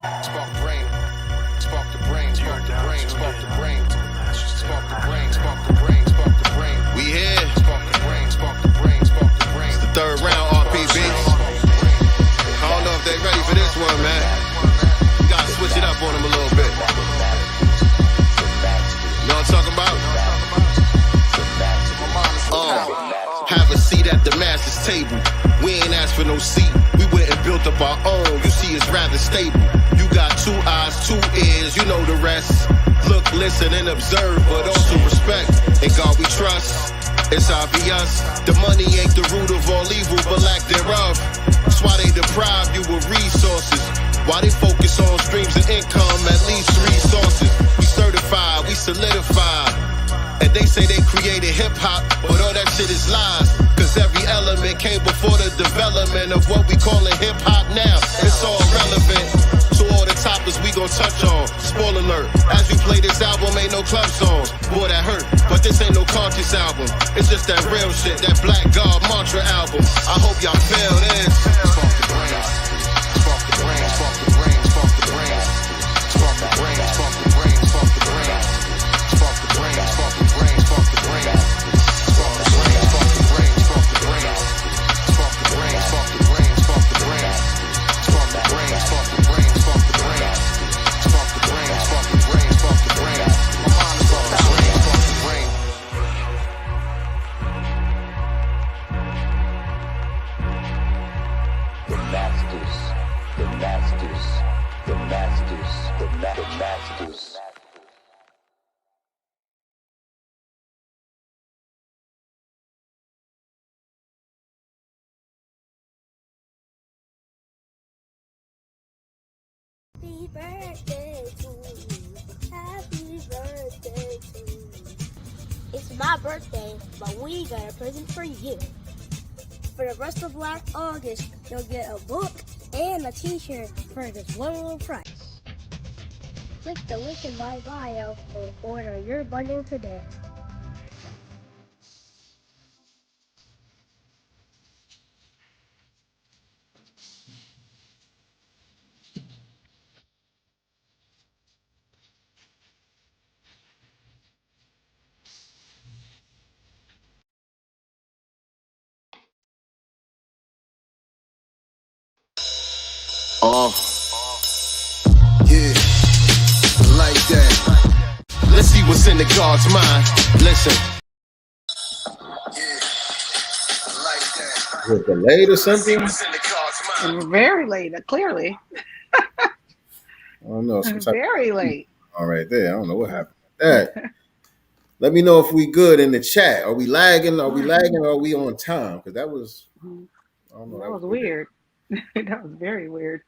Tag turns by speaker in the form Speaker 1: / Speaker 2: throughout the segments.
Speaker 1: Spark the brain, spark the brain, spark the brain, spark the brain, spark the brain, spark the brain, spark the brain. We here. Spark the brain, spark the brain, spark the brain. It's the third round, RPB. I don't know if they ready for this one, man. You gotta switch it up on them a little bit. You know what I'm talking about? Have a seat at the master's table. We ain't asked for no seat. We went and built up our own. You see, it's rather stable. You got 2 eyes, 2 ears, you know the rest. Look, listen, and observe, but also respect. In God we trust. It's obvious. The money ain't the root of all evil, but lack thereof. That's why they deprive you of resources. Why they focus on streams of income, at least 3 sources. We certified, we solidified. And they say they created hip-hop, but all that shit is lies. Cause every element came before the development of what we calling hip-hop now. It's all relevant to all the topics we gon' touch on. Spoiler alert, as we play this album, ain't no club songs. Boy, that hurt, but this ain't no conscious album. It's just that real shit, that Black God mantra album. I hope y'all feel this. Spark the brain, spark the brain, spark the brain, spark the brain, spark the brain, spark the brain, spark the brain. Spark the brain, spark the brain, spark the brain. Spark the brain, spark the brain, spark the brain. Spark the brain, spark the brain, spark the brain. Spark the brain, spark the brain, spark the brain. Spark the brain, spark the brain, spark the brain. My mind is spark the brain, spark the brain.
Speaker 2: The masters, the masters, the masters, the masters.
Speaker 3: Happy birthday to you. Happy birthday to you. It's my birthday, but we got a present for you. For the rest of Black August, you'll get a book and a t-shirt for this one little price. Click the link in my bio or order your bundle today.
Speaker 1: Yeah, like that. Let's see what's in the God's mind. Listen. Yeah, like that.
Speaker 4: Was it delayed or something?
Speaker 1: What's in the God's mind?
Speaker 5: Very late, clearly.
Speaker 4: I don't know.
Speaker 5: Very late.
Speaker 4: All right there. I don't know what happened with that. Let me know if we good in the chat. Are we lagging? Are we lagging? Or are we on time? Because that was, I don't know.
Speaker 5: That was weird. That was very weird.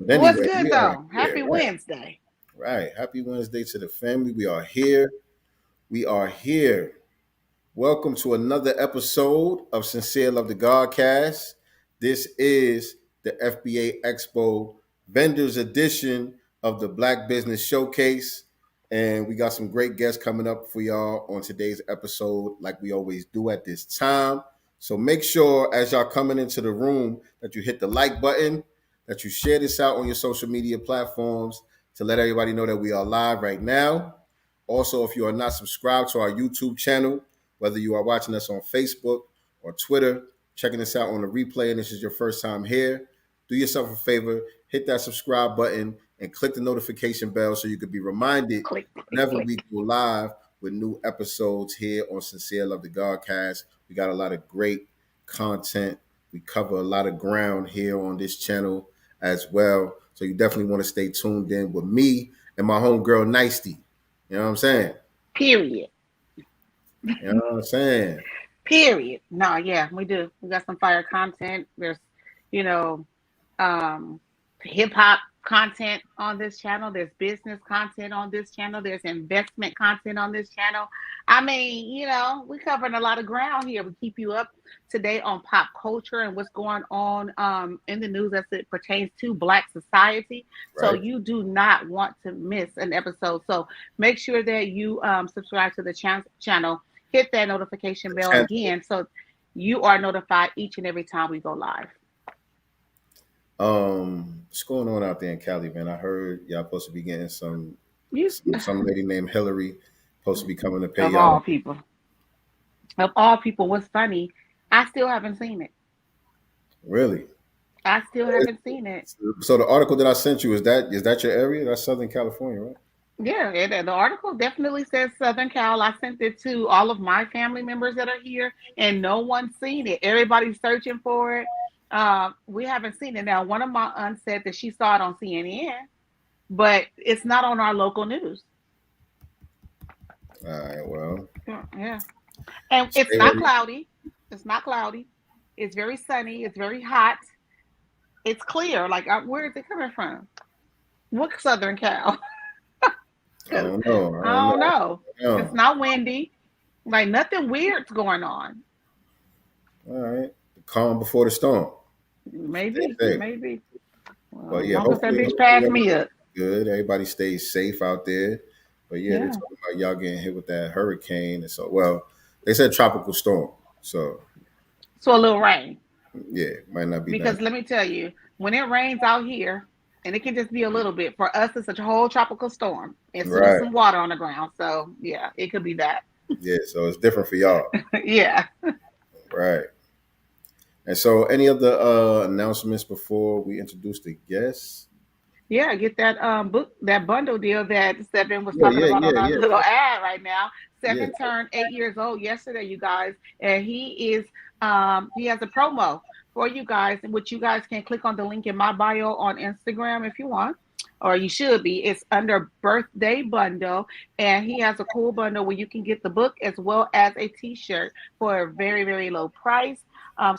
Speaker 4: Anyway,
Speaker 5: What's good though? Happy Wednesday.
Speaker 4: Right. Happy Wednesday to the family. We are here. We are here. Welcome to another episode of Sincere Love the Godcast. This is the FBA Expo Vendors Edition of the Black Business Showcase. And we got some great guests coming up for y'all on today's episode, like we always do at this time. So make sure as y'all coming into the room that you hit the like button, that you share this out on your social media platforms to let everybody know that we are live right now. Also, if you are not subscribed to our YouTube channel, whether you are watching us on Facebook or Twitter, checking us out on the replay, and this is your first time here, do yourself a favor, hit that subscribe button and click the notification bell so you could be reminded whenever we go live with new episodes here on Sincere Love the Godcast. We got a lot of great content. We cover a lot of ground here on this channel as well. So you definitely want to stay tuned in with me and my homegirl, Nicey. You know what I'm saying?
Speaker 5: Period.
Speaker 4: You know what I'm saying?
Speaker 5: Period. No, yeah, we do. We got some fire content. There's, hip hop content on this channel. There's business content on this channel. There's investment content on this channel. I mean, we're covering a lot of ground here. We keep you up to date on pop culture and what's going on in the news as it pertains to Black society. Right. So you do not want to miss an episode. So make sure that you subscribe to the channel. Hit that notification bell again so you are notified each and every time we go live.
Speaker 4: What's going on out there in Cali, man? I heard y'all supposed to be getting some
Speaker 5: You
Speaker 4: some lady named Hillary supposed to be coming to pay
Speaker 5: of
Speaker 4: y'all.
Speaker 5: all people, of all people, what's funny? I still haven't seen it.
Speaker 4: Really?
Speaker 5: I still haven't seen it.
Speaker 4: So the article that I sent you, is that your area? That's Southern California, right?
Speaker 5: Yeah, the article definitely says Southern Cal. I sent it to all of my family members that are here, and no one's seen it. Everybody's searching for it. We haven't seen it. Now, one of my aunts said that she saw it on CNN, but it's not on our local news.
Speaker 4: All right, well,
Speaker 5: Yeah, and it's
Speaker 4: stay
Speaker 5: not
Speaker 4: ready.
Speaker 5: cloudy. It's not cloudy. It's very sunny. It's very hot. It's clear. Like, where is it coming from? What Southern Cal?
Speaker 4: I
Speaker 5: Because
Speaker 4: don't know. I
Speaker 5: I
Speaker 4: don't
Speaker 5: don't
Speaker 4: know.
Speaker 5: know. It's
Speaker 4: No.
Speaker 5: not windy. Like nothing weird's going on.
Speaker 4: All right. The calm before the storm. They
Speaker 5: Maybe,
Speaker 4: say.
Speaker 5: maybe. Well,
Speaker 4: But
Speaker 5: as
Speaker 4: yeah,
Speaker 5: long as that bitch
Speaker 4: hopefully
Speaker 5: passed me
Speaker 4: everybody's
Speaker 5: up.
Speaker 4: good. Everybody stays safe out there. But yeah, they're
Speaker 5: Yeah.
Speaker 4: talking about y'all getting hit with that hurricane. And so, well, they said tropical storm. So
Speaker 5: So a little rain.
Speaker 4: yeah, might not be that.
Speaker 5: Because let me tell you, when it rains out here, and it can just be a little bit, for us it's such a whole tropical storm. And soon as
Speaker 4: Right.
Speaker 5: some water on the ground. So yeah, it could be that.
Speaker 4: Yeah. So it's different for y'all.
Speaker 5: Yeah.
Speaker 4: Right. And so any other announcements before we introduce the guests?
Speaker 5: Yeah, get that book, that bundle deal that Seven was
Speaker 4: Yeah,
Speaker 5: talking
Speaker 4: yeah,
Speaker 5: about on
Speaker 4: yeah,
Speaker 5: our
Speaker 4: yeah.
Speaker 5: little ad right now.
Speaker 4: Yeah.
Speaker 5: Seven turned 8 years old yesterday, you guys, and he has a promo for you guys, in which you guys can click on the link in my bio on Instagram if you want, or you should be. It's under birthday bundle, and he has a cool bundle where you can get the book as well as a T-shirt for a very very low price.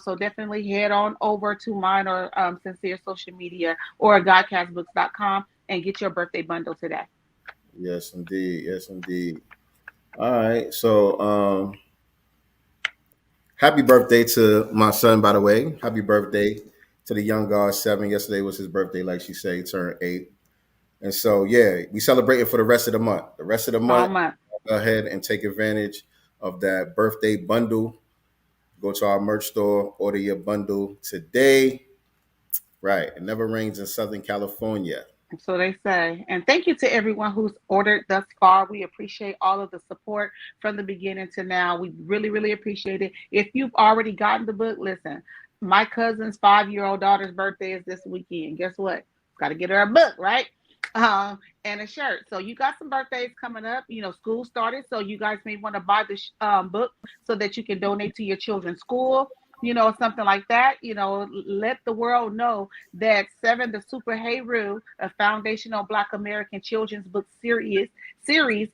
Speaker 5: So definitely head on over to mine or Sincere social media or godcastbooks.com and get your birthday bundle today.
Speaker 4: Yes, indeed. Yes, indeed. All right. So happy birthday to my son, by the way. Happy birthday to the young God 7. Yesterday was his birthday, like she said, he turned 8. And so, yeah, we celebrating for the rest of the month. The rest of the
Speaker 5: All
Speaker 4: month,
Speaker 5: month.
Speaker 4: go ahead and take advantage of that birthday bundle. Go to our merch store, order your bundle today. Right. It never rains in Southern California.
Speaker 5: So they say. And thank you to everyone who's ordered thus far. We appreciate all of the support from the beginning to now. We really, really appreciate it. If you've already gotten the book, listen, my cousin's 5-year-old daughter's birthday is this weekend. Guess what? Got to get her a book, right? And a shirt. So you got some birthdays coming up. You know, school started, so you guys may want to buy the book so that you can donate to your children's school. You know, something like that. You know, let the world know that Seven the Super Heru, a foundational Black American children's book series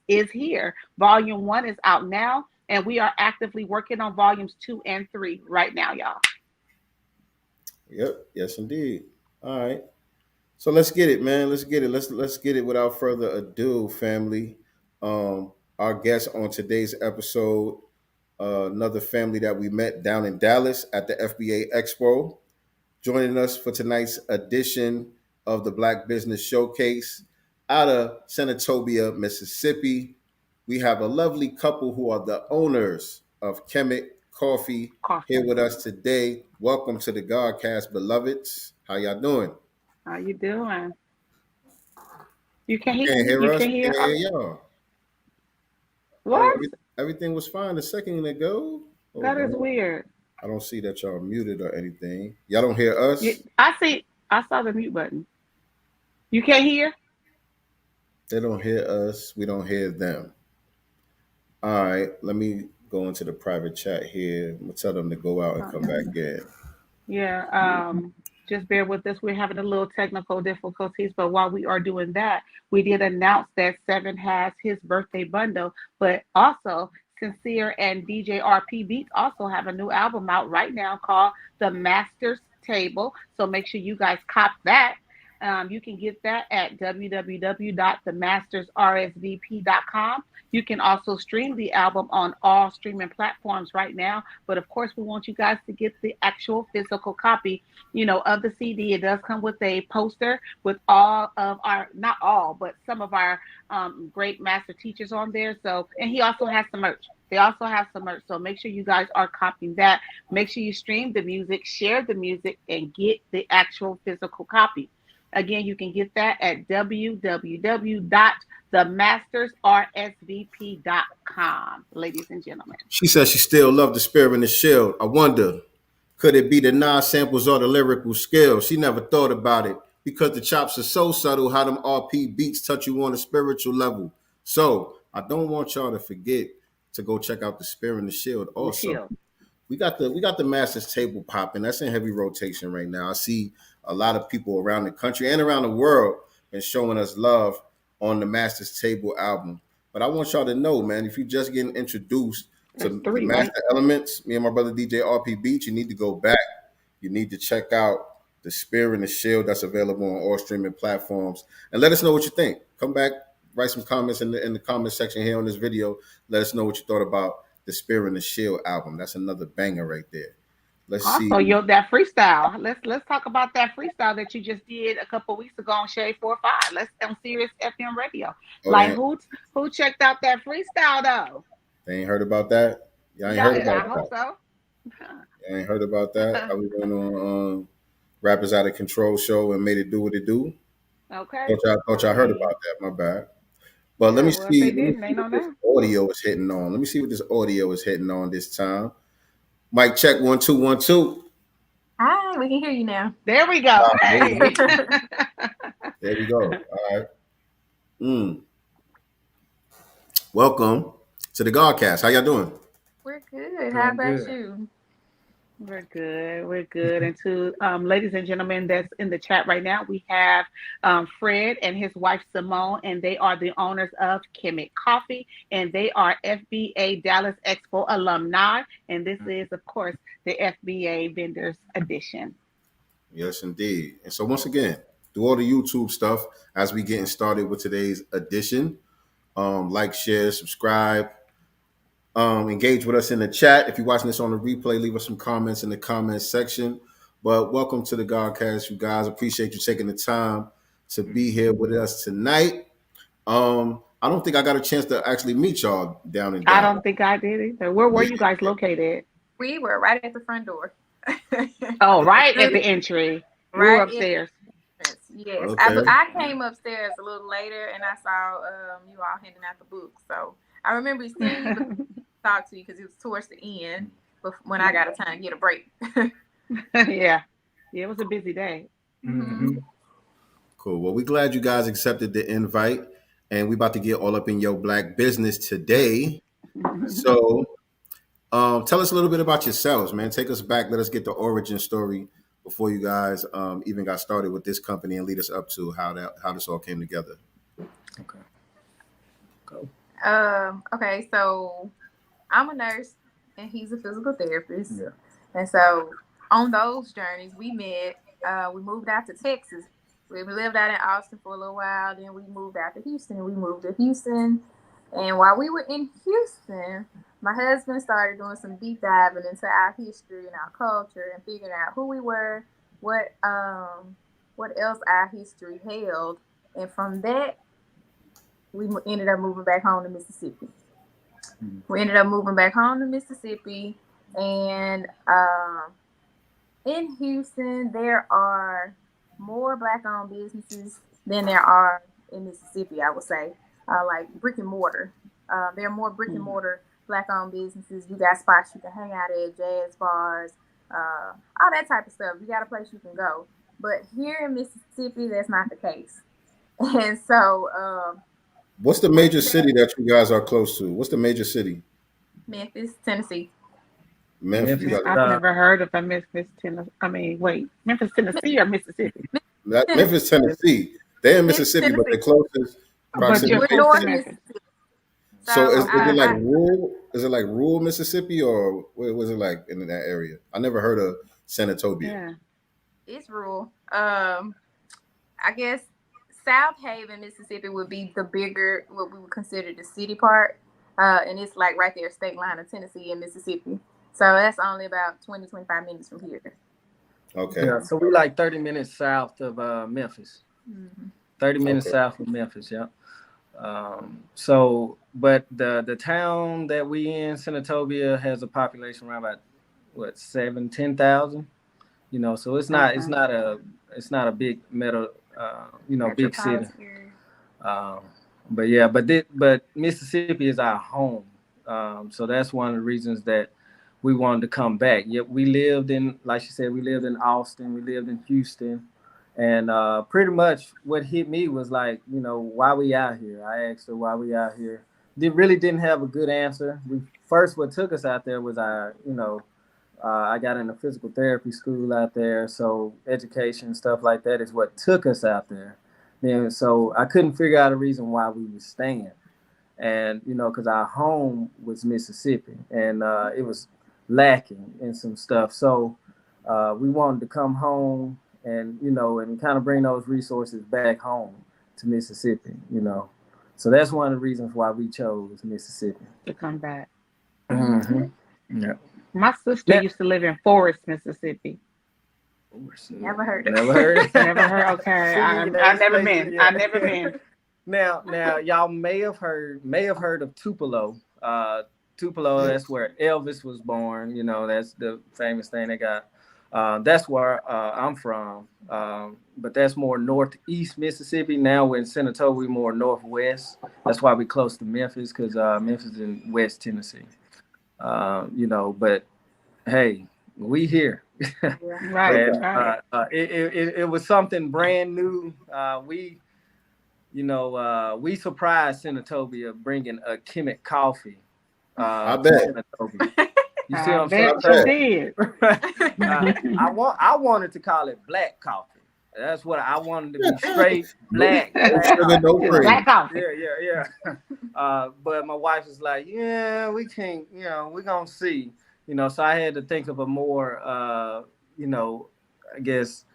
Speaker 5: is here. Volume 1 is out now, and we are actively working on volumes 2 and 3 right now, y'all.
Speaker 4: Yep. Yes, indeed. All right. So let's get it, man. Let's get it. Let's get it without further ado, family. Our guest on today's episode, another family that we met down in Dallas at the FBA Expo. Joining us for tonight's edition of the Black Business Showcase out of Senatobia, Mississippi. We have a lovely couple who are the owners of Kemet Coffee here
Speaker 5: Coffee.
Speaker 4: with us today. Welcome to the Godcast, beloveds. How y'all doing?
Speaker 5: How you doing? You can hear
Speaker 4: Can't hear
Speaker 5: you
Speaker 4: us.
Speaker 5: can hear
Speaker 4: Can't hear y'all. Oh,
Speaker 5: what?
Speaker 4: everything was fine a second ago.
Speaker 5: That
Speaker 4: Hold
Speaker 5: is
Speaker 4: on.
Speaker 5: weird.
Speaker 4: I don't see that y'all muted or anything. Y'all don't hear us?
Speaker 5: I saw the mute button. You can't hear?
Speaker 4: They don't hear us. We don't hear them. All right. Let me go into the private chat here. I'm going to tell them to go out and come back in.
Speaker 5: Yeah, just bear with us. We're having a little technical difficulties, but while we are doing that, we did announce that Seven has his birthday bundle, but also Sincere and DJ RP Beats also have a new album out right now called The Master's Table. So make sure you guys cop that. You can get that at www.themastersrsvp.com. You can also stream the album on all streaming platforms right now. But of course, we want you guys to get the actual physical copy, of the CD. It does come with a poster with all of our, not all, but some of our great master teachers on there. So, and he also has some merch. They also have some merch. So make sure you guys are copying that. Make sure you stream the music, share the music, and get the actual physical copy. Again, you can get that at www.themastersrsvp.com, ladies and gentlemen.
Speaker 4: She says she still loved the spirit and the shield. I wonder, could it be the non-samples or the lyrical skill? She never thought about it because the chops are so subtle how them RP beats touch you on a spiritual level. So I don't want y'all to forget to go check out the spirit and the shield. Also, we got the Masters table popping. That's in heavy rotation right now. I see a lot of people around the country and around the world been showing us love on the Masters table album. But I want y'all to know, man, if you're just getting introduced to the Master Elements, me and my brother DJ RP Beach, you need to go back. You need to check out the Spear and the Shield that's available on all streaming platforms. And let us know what you think. Come back, write some comments in the comment section here on this video. Let us know what you thought about the Spear and the Shield album. That's another banger right there. Let's see.
Speaker 5: Also, that freestyle. Let's talk about that freestyle that you just did a couple weeks ago on Shade 45. Let's on Sirius FM Radio. Who checked out that freestyle though?
Speaker 4: They ain't heard about that. Y'all ain't heard about that.
Speaker 5: I hope so.
Speaker 4: Y'all ain't heard about that. I was going on Rappers Out of Control show and made it do what it do.
Speaker 5: Okay.
Speaker 4: Thought y'all heard about that. My bad. But let me see what this audio is hitting on. Let me see what this audio is hitting on this time. Mic check 1 2 1 2.
Speaker 6: Hi, we can hear you now.
Speaker 5: There we go. Hey.
Speaker 4: There we go. All right. Welcome to the Godcast. How y'all doing?
Speaker 6: We're good. How about you?
Speaker 5: We're good. And to ladies and gentlemen that's in the chat right now, we have Fred and his wife Simone, and they are the owners of Kemet Coffee, and they are FBA Dallas Expo alumni. And this is, of course, the FBA Vendors Edition.
Speaker 4: Yes, indeed. And so once again, do all the YouTube stuff as we getting started with today's edition. Like, share, subscribe. Engage with us in the chat. If you're watching this on the replay, leave us some comments in the comments section. But welcome to the Godcast, you guys. Appreciate you taking the time to be here with us tonight. I don't think I got a chance to actually meet y'all down in Dallas.
Speaker 5: I don't think I did either. Where were you guys located?
Speaker 6: We were right at the front door.
Speaker 5: Oh, right at the entry. We were upstairs.
Speaker 6: Yes. Okay. I came upstairs a little later and I saw you all handing out the books. So I remember seeing you talk to you because it was towards the end, but when I got a time to get a break.
Speaker 5: Yeah, it was a busy day.
Speaker 6: Mm-hmm.
Speaker 4: Cool. Well, we're glad you guys accepted the invite, and we about to get all up in your black business today. So, tell us a little bit about yourselves, man. Take us back. Let us get the origin story before you guys even got started with this company, and lead us up to how this all came together.
Speaker 7: Okay. Go.
Speaker 6: Okay, so I'm a nurse and he's a physical therapist.
Speaker 7: Yeah.
Speaker 6: And so on those journeys we met, we moved out to Texas. We lived out in Austin for a little while, then we moved out to Houston. We moved to Houston, and while we were in Houston, my husband started doing some deep diving into our history and our culture and figuring out who we were, what else our history held, and from that we ended up moving back home to Mississippi. We ended up moving back home to Mississippi, and in Houston, there are more Black-owned businesses than there are in Mississippi, I would say. Like brick and mortar. There are more brick and mortar Black-owned businesses. You got spots you can hang out at, jazz bars, all that type of stuff. You got a place you can go. But here in Mississippi, that's not the case. And so...
Speaker 4: what's the major city that you guys are close to? What's the major city?
Speaker 6: Memphis, Tennessee.
Speaker 4: Memphis.
Speaker 5: I've never heard of a Memphis, Tennessee. Memphis, Tennessee or Mississippi?
Speaker 4: Memphis, Tennessee. They're in Mississippi, but the closest proximity.
Speaker 6: We're north Mississippi.
Speaker 4: So is it like rural? Is it like rural Mississippi, or what was it like in that area? I never heard of Senatobia.
Speaker 6: Yeah, it's rural. I guess South Haven, Mississippi would be the bigger, what we would consider the city part. And it's like right there, state line of Tennessee and Mississippi. So that's only about 20, 25 minutes from here.
Speaker 4: Okay.
Speaker 7: Yeah, so we're like 30 minutes south of Memphis.
Speaker 6: Mm-hmm.
Speaker 7: 30 minutes south of Memphis, yeah. But the town that we in, Senatobia, has a population around about 10,000. You know, so it's not a big big city.
Speaker 6: Metropolitan area.
Speaker 7: But yeah, but Mississippi is our home. So that's one of the reasons that we wanted to come back. Yep, we lived in, like she said, we lived in Austin, we lived in Houston, and pretty much what hit me was like, why we out here? I asked her why we out here. Really didn't have a good answer. What took us out there was I got into physical therapy school out there, so education, stuff like that is what took us out there. Then, so I couldn't figure out a reason why we were staying. And, because our home was Mississippi and it was lacking in some stuff. So we wanted to come home and, and kind of bring those resources back home to Mississippi, So that's one of the reasons why we chose Mississippi.
Speaker 5: To come back.
Speaker 7: Mm-hmm. Yeah.
Speaker 5: My sister used to live in Forest, Mississippi.
Speaker 6: Never heard of it.
Speaker 7: Never heard it.
Speaker 5: Never heard. Okay, I never been. I never been.
Speaker 7: Now, y'all may have heard of Tupelo. Tupelo, that's where Elvis was born. That's the famous thing they got. That's where I'm from. But that's more northeast Mississippi. Now we're in Senatobia, we're more northwest. That's why we're close to Memphis, because Memphis is in West Tennessee. But hey, we here.
Speaker 5: Right.
Speaker 7: And, it was something brand new. We surprised Senatobia bringing a Kemet coffee.
Speaker 4: I bet.
Speaker 7: You see what I'm saying?
Speaker 5: Did.
Speaker 7: I wanted to call it black coffee. That's what I wanted to be, straight black.
Speaker 5: Black coffee.
Speaker 7: Yeah. But my wife was like, yeah, we can't, we're going to see. So I had to think of a more, I guess,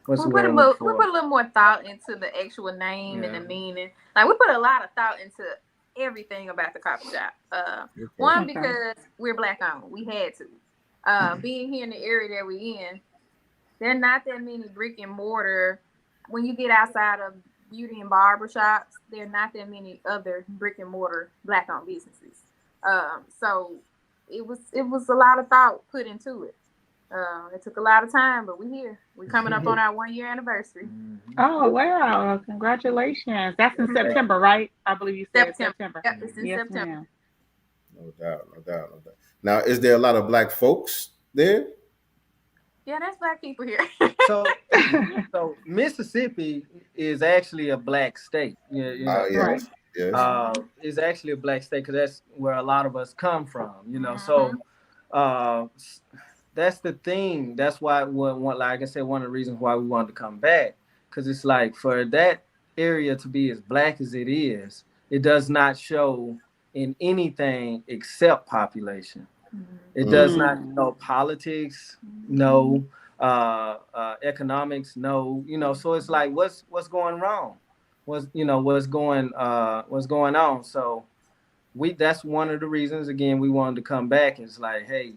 Speaker 6: we put a little more thought into the actual name and the meaning. Like, we put a lot of thought into everything about the coffee shop. One, because we're Black owned. We had to. Being here in the area that we in, there are not that many brick and mortar. When you get outside of beauty and barber shops, there are not that many other brick and mortar Black owned businesses. So it was a lot of thought put into it. It took a lot of time, but we're here. We're coming up on our 1-year anniversary.
Speaker 5: Oh, wow. Congratulations. That's in September, right? I believe you said September.
Speaker 6: Yep, it's in September.
Speaker 5: Ma'am.
Speaker 4: No doubt. Now, is there a lot of Black folks there?
Speaker 6: Yeah, that's Black people here.
Speaker 7: So Mississippi is actually a Black state.
Speaker 4: Yes.
Speaker 7: It's actually a Black state because that's where a lot of us come from. So that's the thing. That's why, like I said, one of the reasons why we wanted to come back, because it's like for that area to be as Black as it is, it does not show in anything except population. It does not know politics, no economics, no. So it's like what's going wrong? What's going on? So that's one of the reasons again we wanted to come back. It's like, hey,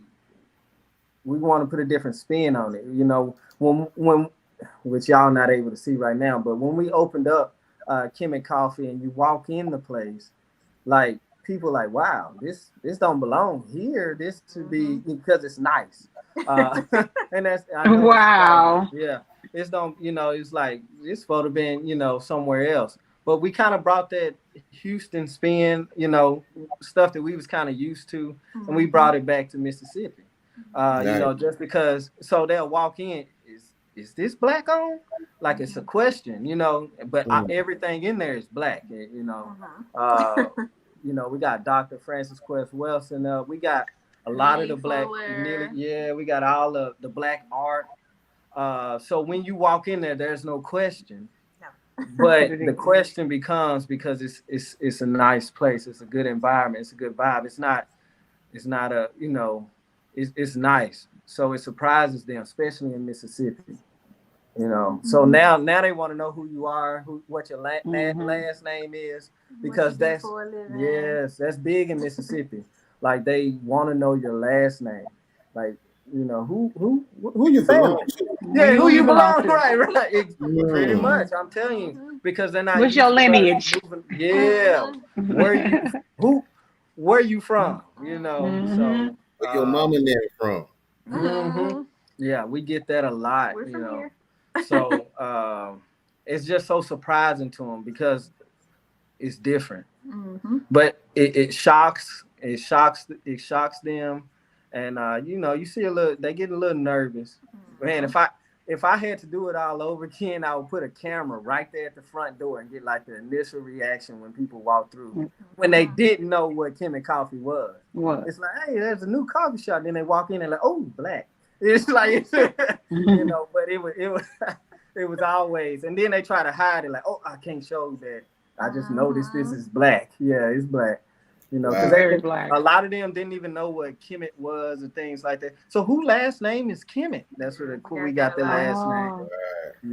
Speaker 7: we want to put a different spin on it. When which y'all not able to see right now, but when we opened up Kemet Coffee and you walk in the place, like people like, wow, this don't belong here. This should be, because it's nice. And that's
Speaker 5: wow.
Speaker 7: Yeah. It's don't, it's like this photo been, somewhere else. But we kind of brought that Houston spin, stuff that we was kind of used to, and we brought it back to Mississippi.
Speaker 4: Nice.
Speaker 7: Just because, so they'll walk in, is this Black owned? Like it's a question, but everything in there is Black, we got Dr. Francis Quest Wilson, we got a lot of the Black, we got all of the Black art. So when you walk in there, there's no question. But the question becomes, because it's a nice place, it's a good environment, it's a good vibe. It's not a, it's nice. So it surprises them, especially in Mississippi. So now they want to know who you are, what your last name is, because that's big in Mississippi. Like they want to know your last name, like who you belong to. Yeah, who you belong to. Right. Pretty much, I'm telling you, because they're not.
Speaker 5: What's your lineage?
Speaker 7: Yeah, where you from? So
Speaker 4: where your mama name from?
Speaker 7: Yeah, we get that a lot. So it's just so surprising to them because it's different.
Speaker 6: Mm-hmm.
Speaker 7: But it shocks them, and you see they get a little nervous. Man, if I had to do it all over again, I would put a camera right there at the front door and get like the initial reaction when people walk through when they didn't know what Kemet coffee was.
Speaker 5: What?
Speaker 7: It's like, hey, there's a new coffee shop. Then they walk in and like, oh, black. It's like but it was always, and then they try to hide it like, oh, I can't show that. I just noticed this is black. Yeah, it's black. Because
Speaker 5: Very black.
Speaker 7: A lot of them didn't even know what Kemet was and things like that. So who last name is Kemet? That's what we got the last name.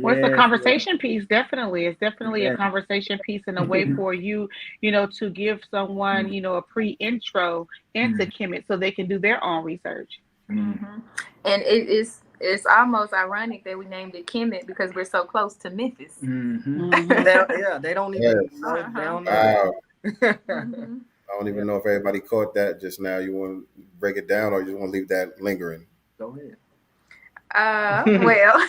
Speaker 5: Well, it's a conversation piece, definitely. It's definitely a conversation piece and a way for you, to give someone, a pre-intro into Kemet so they can do their own research.
Speaker 6: Mm-hmm. And it's almost ironic that we named it Kemet because we're so close to Memphis.
Speaker 7: Mm-hmm. They don't even know. They don't know.
Speaker 4: Wow.
Speaker 6: Mm-hmm.
Speaker 4: I don't even know if everybody caught that just now. You want to break it down, or you just want to leave that lingering?
Speaker 7: Go ahead.
Speaker 6: Well,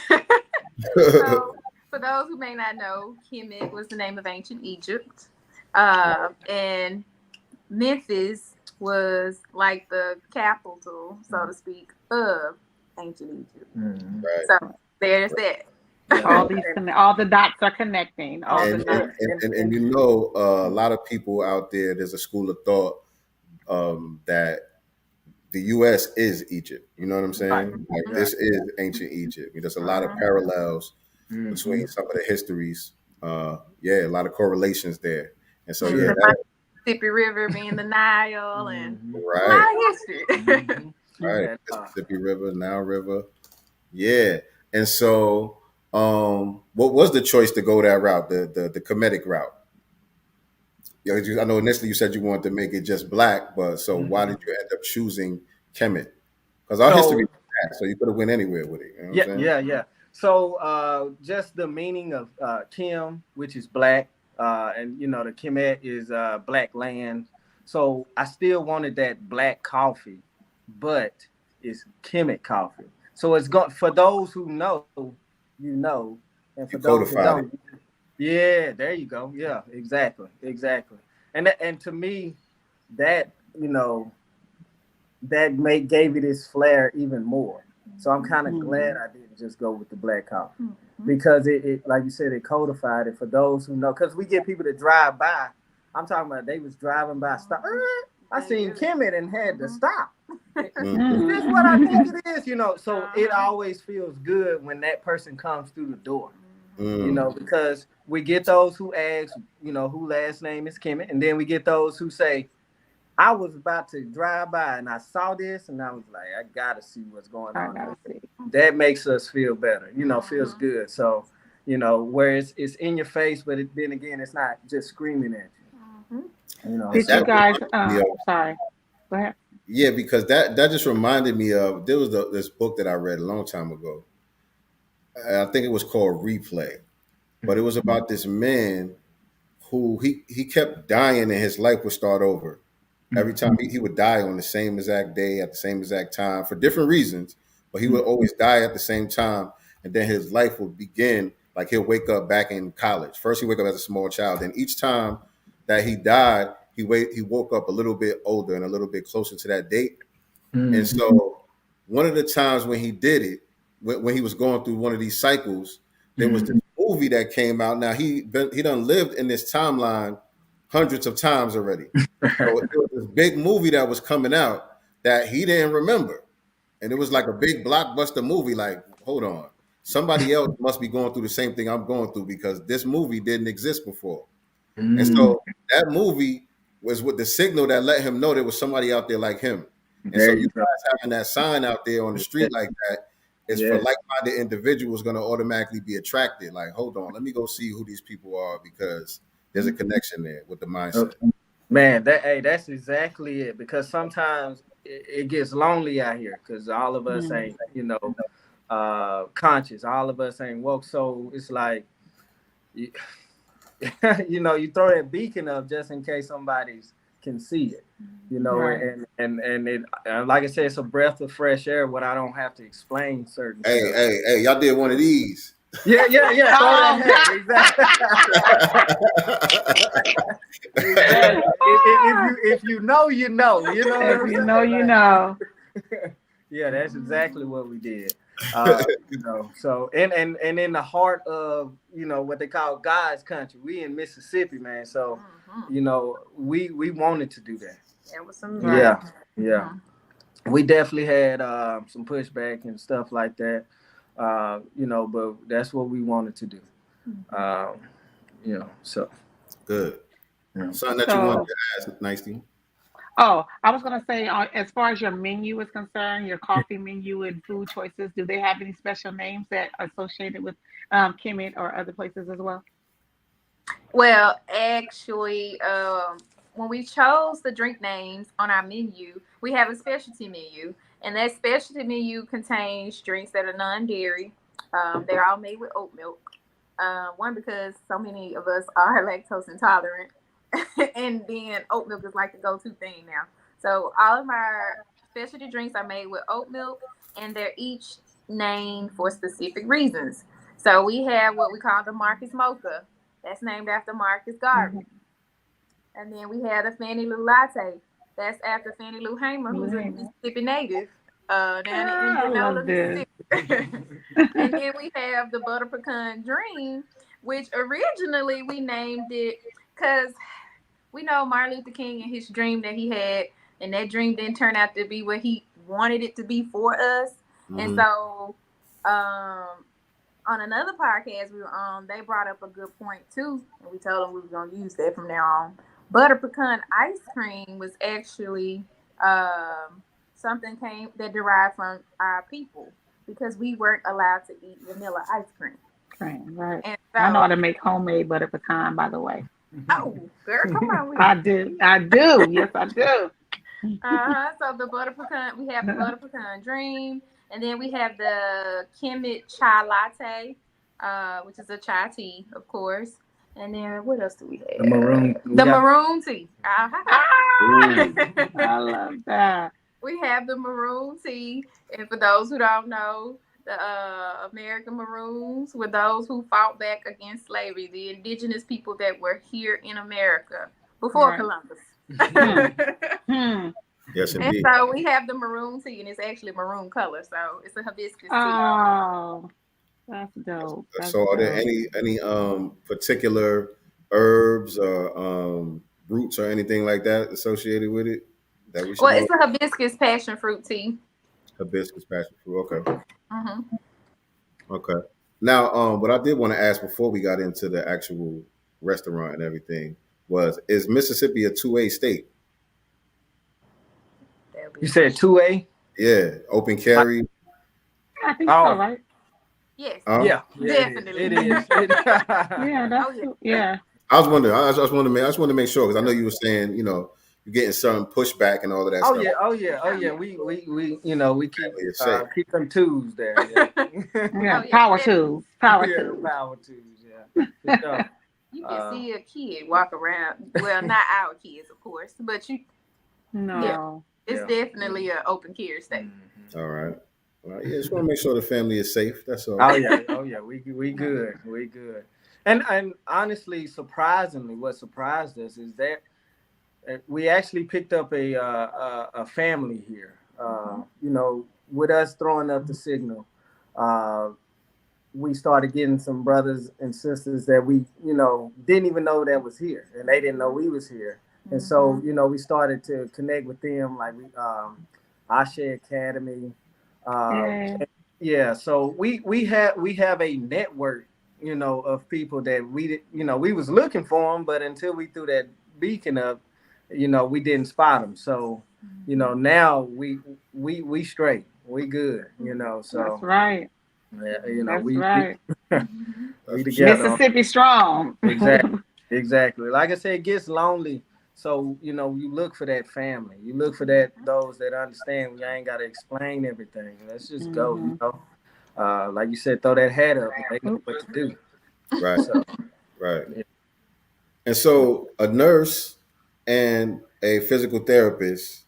Speaker 6: so for those who may not know, Kemet was the name of ancient Egypt, and Memphis was like the capital, so to speak, of ancient Egypt.
Speaker 7: Mm-hmm.
Speaker 4: Right.
Speaker 6: So there's that.
Speaker 5: All the dots are connecting.
Speaker 4: And a lot of people out there, there's a school of thought that the U.S. is Egypt. You know what I'm saying? Like this is ancient Egypt. There's a lot of parallels between some of the histories. A lot of correlations there. And so
Speaker 6: the Mississippi River being the Nile and history.
Speaker 4: Right, Mississippi River, Nile River. Yeah, and so. What was the choice to go that route, the Kemetic route? I know initially you said you wanted to make it just black, but so why did you end up choosing Kemet? Because our history is black, so you could have went anywhere with it. You know what I'm saying?
Speaker 7: So just the meaning of Kem, which is black, and the Kemet is black land. So I still wanted that black coffee, but it's Kemet coffee. So it's for those who know. And for those who don't, there you go. Yeah, exactly. And to me, that gave it its flair even more. So I'm kind of glad I didn't just go with the black coffee because it like you said, it codified it for those who know. Because we get people that drive by. I'm talking about they was driving by, stop. I seen Kemet and had to stop. This is what I think it is, So it always feels good when that person comes through the door, because we get those who ask, who last name is Kemet, and then we get those who say, I was about to drive by and I saw this and I was like, I gotta see what's going on. That makes us feel better, feels good. So, where it's in your face, but then again, it's not just screaming at you.
Speaker 5: Did you guys? Sorry, go ahead.
Speaker 4: Yeah, because that just reminded me of there was this book that I read a long time ago. I think it was called Replay, but it was about this man who he kept dying and his life would start over. Every time he would die on the same exact day at the same exact time for different reasons, but he would always die at the same time, and then his life would begin like he'll wake up back in college. First, he wake up as a small child, and each time that he died, he woke up a little bit older and a little bit closer to that date. And so one of the times when he did it, when he was going through one of these cycles, there was this movie that came out. Now he done lived in this timeline hundreds of times already. So it was this big movie that was coming out that he didn't remember. And it was like a big blockbuster movie. Like, hold on, somebody else must be going through the same thing I'm going through because this movie didn't exist before. And so that movie was with the signal that let him know there was somebody out there like him. And so you guys having that sign out there on the street like that is for like-minded individuals going to automatically be attracted. Like, hold on, let me go see who these people are because there's a connection there with the mindset.
Speaker 7: Man, that's exactly it. Because sometimes it gets lonely out here because all of us ain't, conscious. All of us ain't woke. So it's like, you throw that beacon up just in case somebody's can see it, and it like I said, it's a breath of fresh air when I don't have to explain certain stuff.
Speaker 4: Hey, y'all did one of these.
Speaker 7: Yeah. Throw that
Speaker 5: Oh,
Speaker 7: hat. Exactly. Exactly. If you know, you know. You know what
Speaker 5: if
Speaker 7: I'm
Speaker 5: you
Speaker 7: saying?
Speaker 5: know, you know.
Speaker 7: Yeah, that's exactly what we did. So and in the heart of what they call God's country, we in Mississippi, man. So we wanted to do that.
Speaker 6: There was some
Speaker 5: Right.
Speaker 7: Yeah. We definitely had some pushback and stuff like that. But that's what we wanted to do. Um, so
Speaker 4: Good.
Speaker 7: yeah.
Speaker 4: Something that you wanted
Speaker 5: So,
Speaker 4: to ask, Nicely.
Speaker 5: oh, I was gonna say, as far as your menu is concerned, your coffee menu and food choices, do they have any special names that are associated with Kemet or other places as well?
Speaker 6: Well, actually, when we chose the drink names on our menu, we have a specialty menu, and that specialty menu contains drinks that are non-dairy. They're all made with oat milk. One, because so many of us are lactose intolerant, and then oat milk is like the go-to thing now. So all of our specialty drinks are made with oat milk, and they're each named for specific reasons. So we have what we call the Marcus Mocha. That's named after Marcus Garvey.
Speaker 5: Mm-hmm.
Speaker 6: And then we have the Fannie Lou Latte. That's after Fannie Lou Hamer, who's a Mississippi native down in
Speaker 5: I
Speaker 6: Genola,
Speaker 5: love this.
Speaker 6: Mississippi. And then we have the Butter Pecan Dream, which originally we named it because we know Martin Luther King and his dream that he had, and that dream didn't turn out to be what he wanted it to be for us. And so on another podcast we were on, they brought up a good point too, and we told them we were going to use that from now on. Butter pecan ice cream was actually something that derived from our people because we weren't allowed to eat vanilla ice cream.
Speaker 5: Right.
Speaker 6: And
Speaker 5: I know how
Speaker 6: so,
Speaker 5: to make homemade butter pecan, by the way.
Speaker 6: oh, girl, come on.
Speaker 5: I do. Yes, I do.
Speaker 6: So the butter pecan, we have the butter pecan dream, and then we have the Kemet chai latte, which is a chai tea, of course. And then what else do we have?
Speaker 7: The maroon.
Speaker 6: The maroon tea.
Speaker 5: I love that.
Speaker 6: We have the maroon tea, and for those who don't know, the American Maroons were those who fought back against slavery, the indigenous people that were here in America before Columbus.
Speaker 4: Yes,
Speaker 6: And
Speaker 4: indeed.
Speaker 6: so we have the maroon tea, and it's actually maroon color, so it's a hibiscus tea.
Speaker 5: Oh, that's dope.
Speaker 4: So, are there any particular herbs or roots or anything like that associated with it that we should know?
Speaker 6: It's a hibiscus passion fruit tea.
Speaker 4: Hibiscus passion fruit. Okay. Okay. Now, what I did want to ask before we got into the actual restaurant and everything is Mississippi a 2A state?
Speaker 7: You said 2A?
Speaker 4: Yeah, open carry.
Speaker 5: I think so, right?
Speaker 6: Yes.
Speaker 7: Yeah,
Speaker 6: definitely.
Speaker 7: It is.
Speaker 5: Yeah.
Speaker 4: I was wondering. I just wanted to make sure because I know you were saying you're getting some pushback and all of that stuff.
Speaker 7: Oh yeah. We keep them tools there.
Speaker 5: Yeah. Power tools. Power tools.
Speaker 7: Yeah.
Speaker 6: You can see a kid walk around. Well, not our kids, of course, but it's definitely an open carry state.
Speaker 4: All right. Well, yeah, just want to make sure the family is safe. That's all.
Speaker 7: Oh yeah. We good. We good. And honestly, surprisingly, what surprised us is that we actually picked up a family here. With us throwing up the signal, we started getting some brothers and sisters that we didn't even know that was here, and they didn't know we was here. And so we started to connect with them, like Ashe Academy. So we have a network of people that we was looking for them, but until we threw that beacon up, we didn't spot them. So now we straight, we good, so
Speaker 5: that's right.
Speaker 7: Yeah,
Speaker 5: that's right.
Speaker 7: We together.
Speaker 5: Mississippi strong.
Speaker 7: Exactly. Like I said, it gets lonely. So, you look for that family. You look for those that understand. We ain't got to explain everything. Let's just go, like you said, throw that hat up and they know what to do.
Speaker 4: Right. Right. Yeah. And so a nurse and a physical therapist,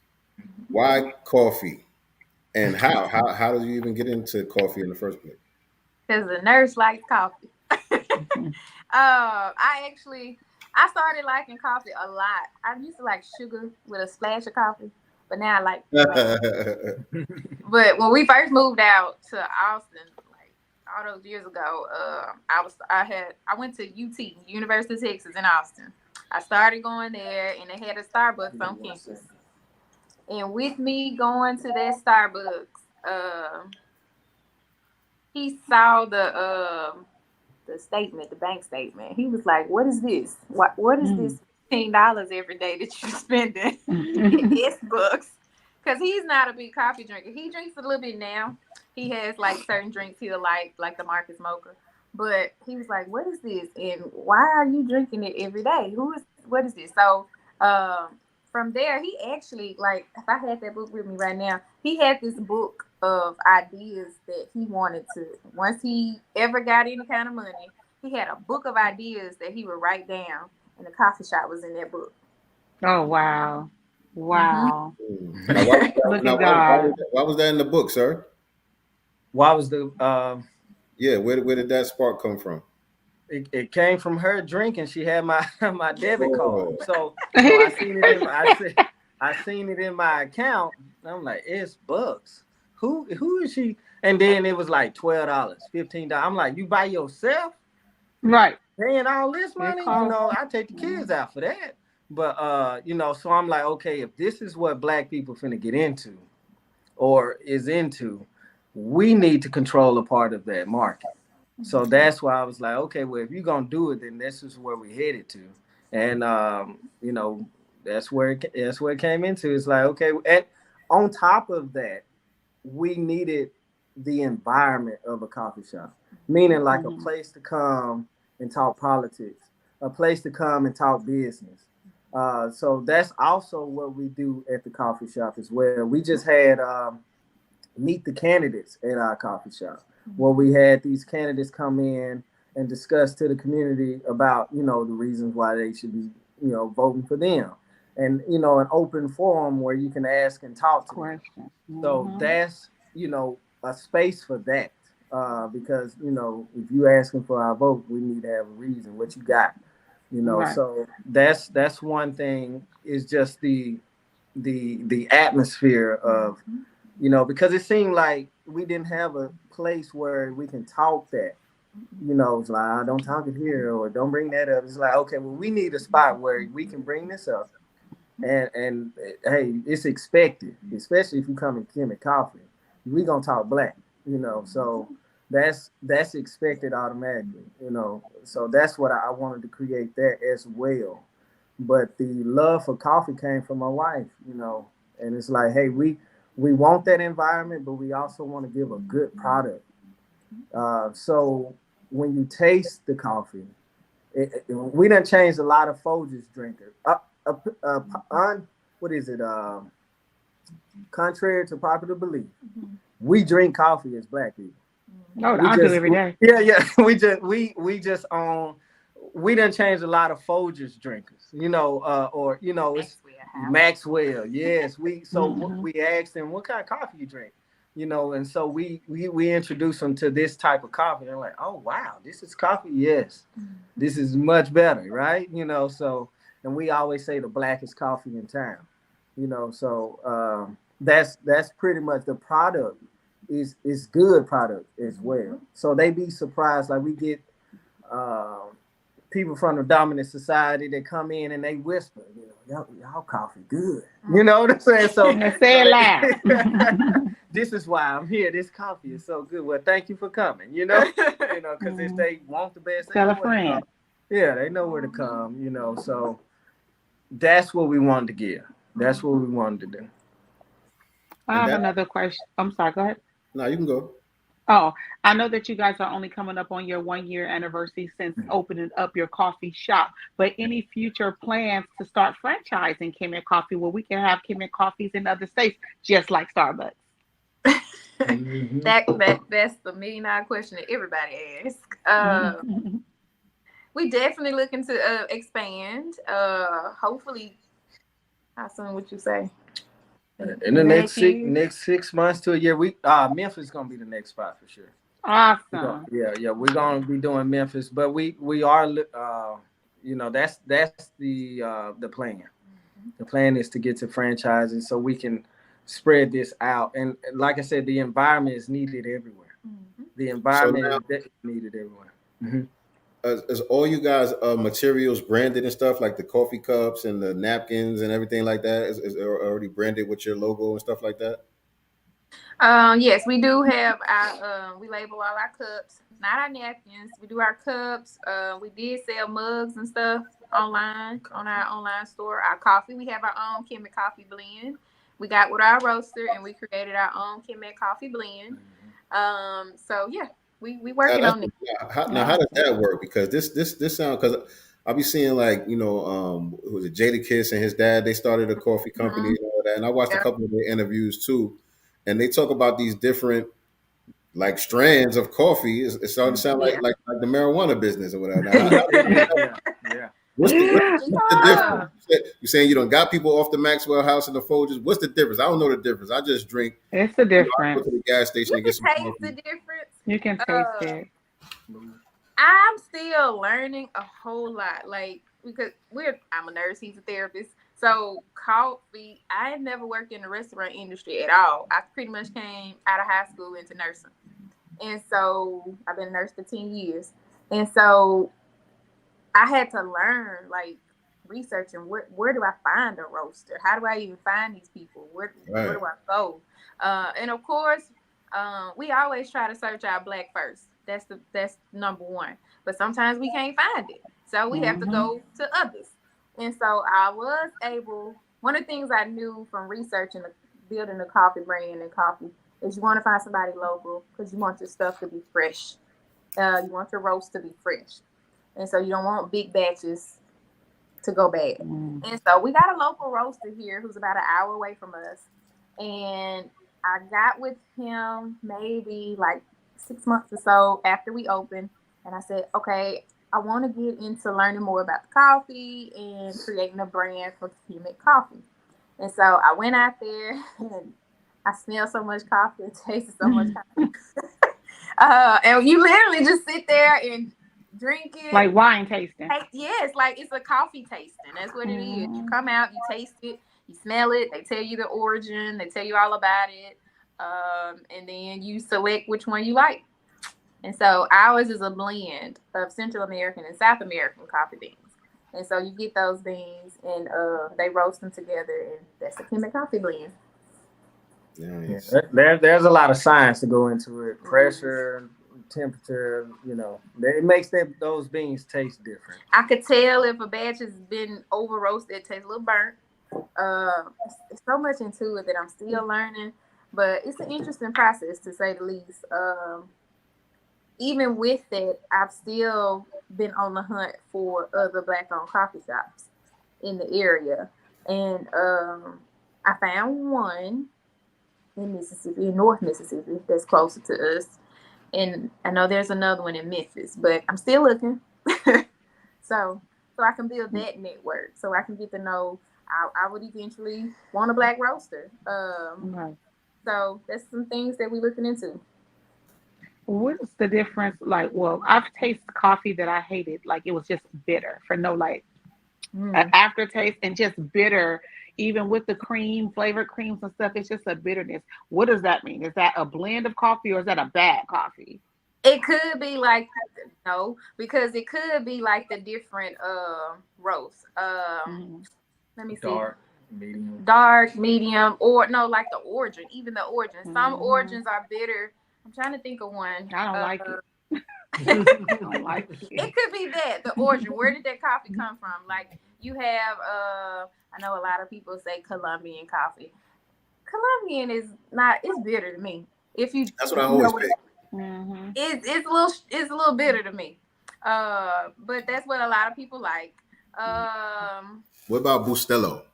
Speaker 4: why coffee? And how do you even get into coffee in the first place?
Speaker 6: because the nurse likes coffee. I started liking coffee a lot. I used to like sugar with a splash of coffee, but now I like black. But when we first moved out to Austin, like all those years ago, I went to UT, University of Texas in Austin. I started going there, and they had a Starbucks on campus. And with me going to that Starbucks, he saw the statement, the bank statement. He was like, "What is this? What is this $15 every day that you're spending in books?" Because he's not a big coffee drinker. He drinks a little bit now. He has like certain drinks he'll like the Marcus Mocha. But he was like, "What is this? And why are you drinking it every day? What is this?" So from there, he actually, like, if I had that book with me right now, he had this book of ideas that he wanted to, once he ever got any kind of money, he had a book of ideas that he would write down, and the coffee shop was in that book.
Speaker 5: Oh, wow. Wow.
Speaker 4: Now, why was that in the book, sir?
Speaker 7: Why was the
Speaker 4: Yeah, where did that spark come from?
Speaker 7: it came from her drinking. She had my debit card. So I seen it in my account. I'm like, it's bucks. Who is she? And then it was like $12, $15. I'm like, you by yourself?
Speaker 5: Right.
Speaker 7: Paying all this money? I take the kids out for that. But so I'm like, okay, if this is what black people finna get into or is into, we need to control a part of that market. So that's why I was like, okay, well, if you're gonna do it, then this is where we headed to. And that's where it came into. It's like, okay, and on top of that, we needed the environment of a coffee shop, meaning like a place to come and talk politics, a place to come and talk business. So that's also what we do at the coffee shop as well. We just had meet the candidates at our coffee shop, where we had these candidates come in and discuss to the community about, the reasons why they should be, voting for them. And, an open forum where you can ask and talk to them. So that's, a space for that. Because, if you're asking for our vote, we need to have a reason, what you got, right. So that's one thing, is just the atmosphere of, because it seemed like we didn't have a place where we can talk that, it's like, don't talk it here or don't bring that up. It's like, okay, well, we need a spot where we can bring this up. And hey, it's expected, especially if you come in Kemet Coffee, we gonna talk black, so that's expected automatically, so that's what I wanted to create that as well. But the love for coffee came from my wife, and it's like, hey, we want that environment, but we also want to give a good product. So when you taste the coffee, we done changed a lot of Folgers drinkers. What is it? Contrary to popular belief, we drink coffee as black people.
Speaker 5: No, I do every day.
Speaker 7: Yeah. We just we done changed a lot of Folgers drinkers, it's Maxwell. Yes, we asked them, what kind of coffee you drink, and so we introduced them to this type of coffee. They're like, oh wow, this is coffee. Yes, this is much better, right? So, and we always say the blackest coffee in town, so that's pretty much the product is good product as well. So they be surprised, like we get people from the dominant society that come in and they whisper, y'all coffee good. You know what I'm saying? So
Speaker 5: say it loud.
Speaker 7: This is why I'm here. This coffee is so good. Well, thank you for coming. Because if they want the best,
Speaker 5: tell a friend.
Speaker 7: They know where to come. So that's what we wanted to give. That's what we wanted to do.
Speaker 5: I have another question. I'm sorry. Go ahead.
Speaker 4: No, you can go.
Speaker 5: Oh, I know that you guys are only coming up on your 1-year anniversary since opening up your coffee shop, but any future plans to start franchising Kemet Coffee where we can have Kemet Coffees in other states, just like Starbucks?
Speaker 6: That's the $1 million question that everybody asks. We definitely looking to expand. Hopefully, how soon would you say?
Speaker 7: In the next 6 months to a year, Memphis is gonna be the next spot for sure.
Speaker 5: Awesome.
Speaker 7: Yeah. We're gonna be doing Memphis, but we are, that's the plan. The plan is to get to franchising so we can spread this out. And like I said, the environment is needed everywhere. The
Speaker 4: So
Speaker 7: environment
Speaker 4: now,
Speaker 7: is definitely needed everywhere. Mm-hmm.
Speaker 4: is all you guys materials branded and stuff like the coffee cups and the napkins and everything like that? Is already branded with your logo and stuff like that?
Speaker 6: Yes, we do have our we label all our cups, not our napkins. We do our cups. We did sell mugs and stuff online on our online store. Our coffee, we have our own Kemet coffee blend. We got with our roaster and we created our own Kemet coffee blend. So yeah, we working on it.
Speaker 4: Now, how does that work? Because this sound, because I'll be seeing like who was it, Jadakiss and his dad? They started a coffee company and all that, and I watched a couple of their interviews too, and they talk about these different like strands of coffee. It started to sound like the marijuana business or whatever. Now,
Speaker 7: Yeah.
Speaker 4: what's the difference? You saying you don't got people off the Maxwell House and the Folgers? What's the difference? I don't know the difference. I just drink.
Speaker 5: It's the
Speaker 4: I go
Speaker 5: difference.
Speaker 4: to the gas station
Speaker 6: You
Speaker 4: and get
Speaker 6: can
Speaker 4: some
Speaker 6: taste the
Speaker 4: coffee.
Speaker 6: difference.
Speaker 5: You can taste it.
Speaker 6: I'm still learning a whole lot, like because I'm a nurse, he's a therapist. So coffee, I had never worked in the restaurant industry at all. I pretty much came out of high school into nursing. And so I've been a nurse for 10 years. And so I had to learn, like, researching where do I find a roaster? How do I even find these people? Where do I go? And of course, we always try to search our Black first. That's number one. But sometimes we can't find it. So we have to go to others. And so I was able, one of the things I knew from researching, building a coffee brand and coffee, is you want to find somebody local because you want your stuff to be fresh. You want your roast to be fresh. And so you don't want big batches to go bad. And so we got a local roaster here who's about an hour away from us. And I got with him maybe like 6 months or so after we opened. And I said, okay, I want to get into learning more about the coffee and creating a brand for Kemet coffee. And so I went out there and I smelled so much coffee and tasted so much coffee. And you literally just sit there and drink it.
Speaker 5: Like wine tasting.
Speaker 6: Yes, like it's a coffee tasting. That's what it is. You come out, you taste it, you smell it, they tell you the origin, they tell you all about it. And then you select which one you like. And so ours is a blend of Central American and South American coffee beans. And so you get those beans and they roast them together, and that's a Kemet coffee blend.
Speaker 4: Nice.
Speaker 7: There's a lot of science to go into it. Pressure, temperature, it makes those beans taste different.
Speaker 6: I could tell if a batch has been over roasted, it tastes a little burnt. It's so much into it that I'm still learning, but it's an interesting process to say the least. Even with that, I've still been on the hunt for other Black-owned coffee shops in the area. And I found one in Mississippi, in North Mississippi, that's closer to us. And I know there's another one in Memphis, but I'm still looking. So I can build that network, so I can get to know, I would eventually want a Black roaster. So that's some things that we're looking into.
Speaker 5: What's the difference? Like, well, I've tasted coffee that I hated. Like, it was just bitter for no aftertaste and just bitter. Even with the flavored creams and stuff, it's just a bitterness. What does that mean? Is that a blend of coffee or is that a bad coffee?
Speaker 6: It could be like, no, because it could be like the different roasts. Let me see. Dark, medium, or no, like the origin, even the origin. Some origins are bitter. I'm trying to think of one.
Speaker 5: I don't like it. I don't like it.
Speaker 6: It could be that, the origin. Where did that coffee come from? Like you have, I know a lot of people say Colombian coffee. Colombian is not, it's bitter to me.
Speaker 4: That's what I always pick.
Speaker 6: It's a little bitter to me. But that's what a lot of people like.
Speaker 4: What about Bustelo?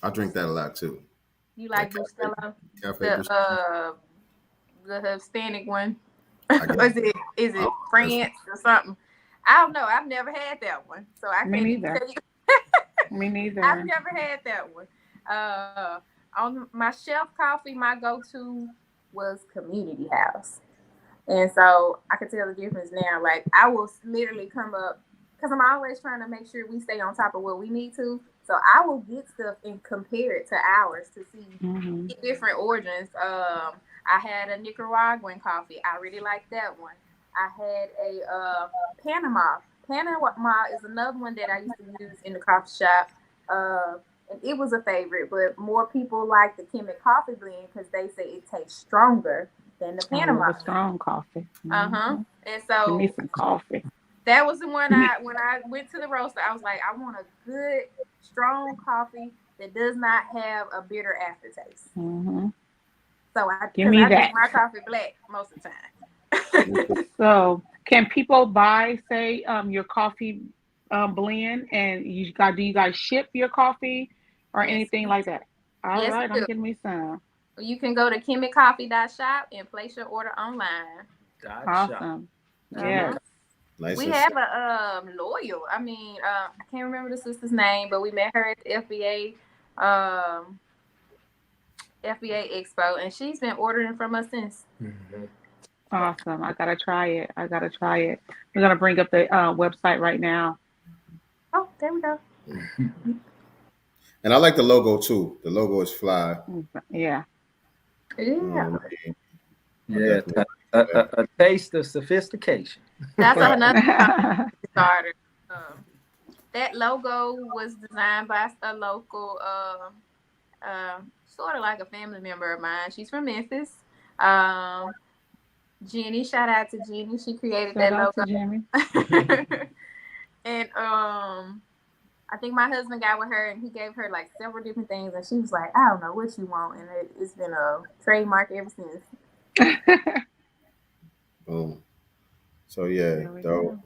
Speaker 4: I drink that a lot too.
Speaker 6: You like Bustelo? The Hispanic one. Is it France or something? I don't know. I've never had that one, so I can't even tell you.
Speaker 5: Me neither.
Speaker 6: I've never had that one. On my shelf coffee, my go-to was Community House. And so I can tell the difference now. Like I will literally come up because I'm always trying to make sure we stay on top of what we need to. So I will get stuff and compare it to ours to see different origins. I had a Nicaraguan coffee. I really liked that one. I had a Panama. Panama is another one that I used to use in the coffee shop. And it was a favorite, but more people like the Kemet coffee blend because they say it tastes stronger than the Panama.
Speaker 5: Strong coffee.
Speaker 6: And
Speaker 5: Give
Speaker 6: so
Speaker 5: me some coffee.
Speaker 6: that was the one when I went to the roaster, I was like, I want a good, strong coffee that does not have a bitter aftertaste. So I
Speaker 5: Give me that.
Speaker 6: drink my coffee black most of the time.
Speaker 5: So can people buy, say, your coffee blend, and do you guys ship your coffee or anything like that? All right, I'm getting me some.
Speaker 6: You can go to kemetcoffee.shop and place your order online.
Speaker 5: Awesome. Yes.
Speaker 4: Nice.
Speaker 6: We have a loyal. I can't remember the sister's name, but we met her at the FBA Expo, and she's been ordering from us since.
Speaker 5: Awesome. I gotta try it. We're gonna bring up the website right now.
Speaker 6: Oh, there we go.
Speaker 4: And I like the logo too. The logo is fly.
Speaker 5: Yeah.
Speaker 7: Yeah. A taste of sophistication.
Speaker 6: That's another starter. That logo was designed by a local, sort of like a family member of mine. She's from Memphis. Jenny, shout out to Jenny. She created that logo. And I think my husband got with her and he gave her like several different things, and she was like, I don't know what you want, and it's been a trademark ever since.
Speaker 4: Boom. So yeah, dope.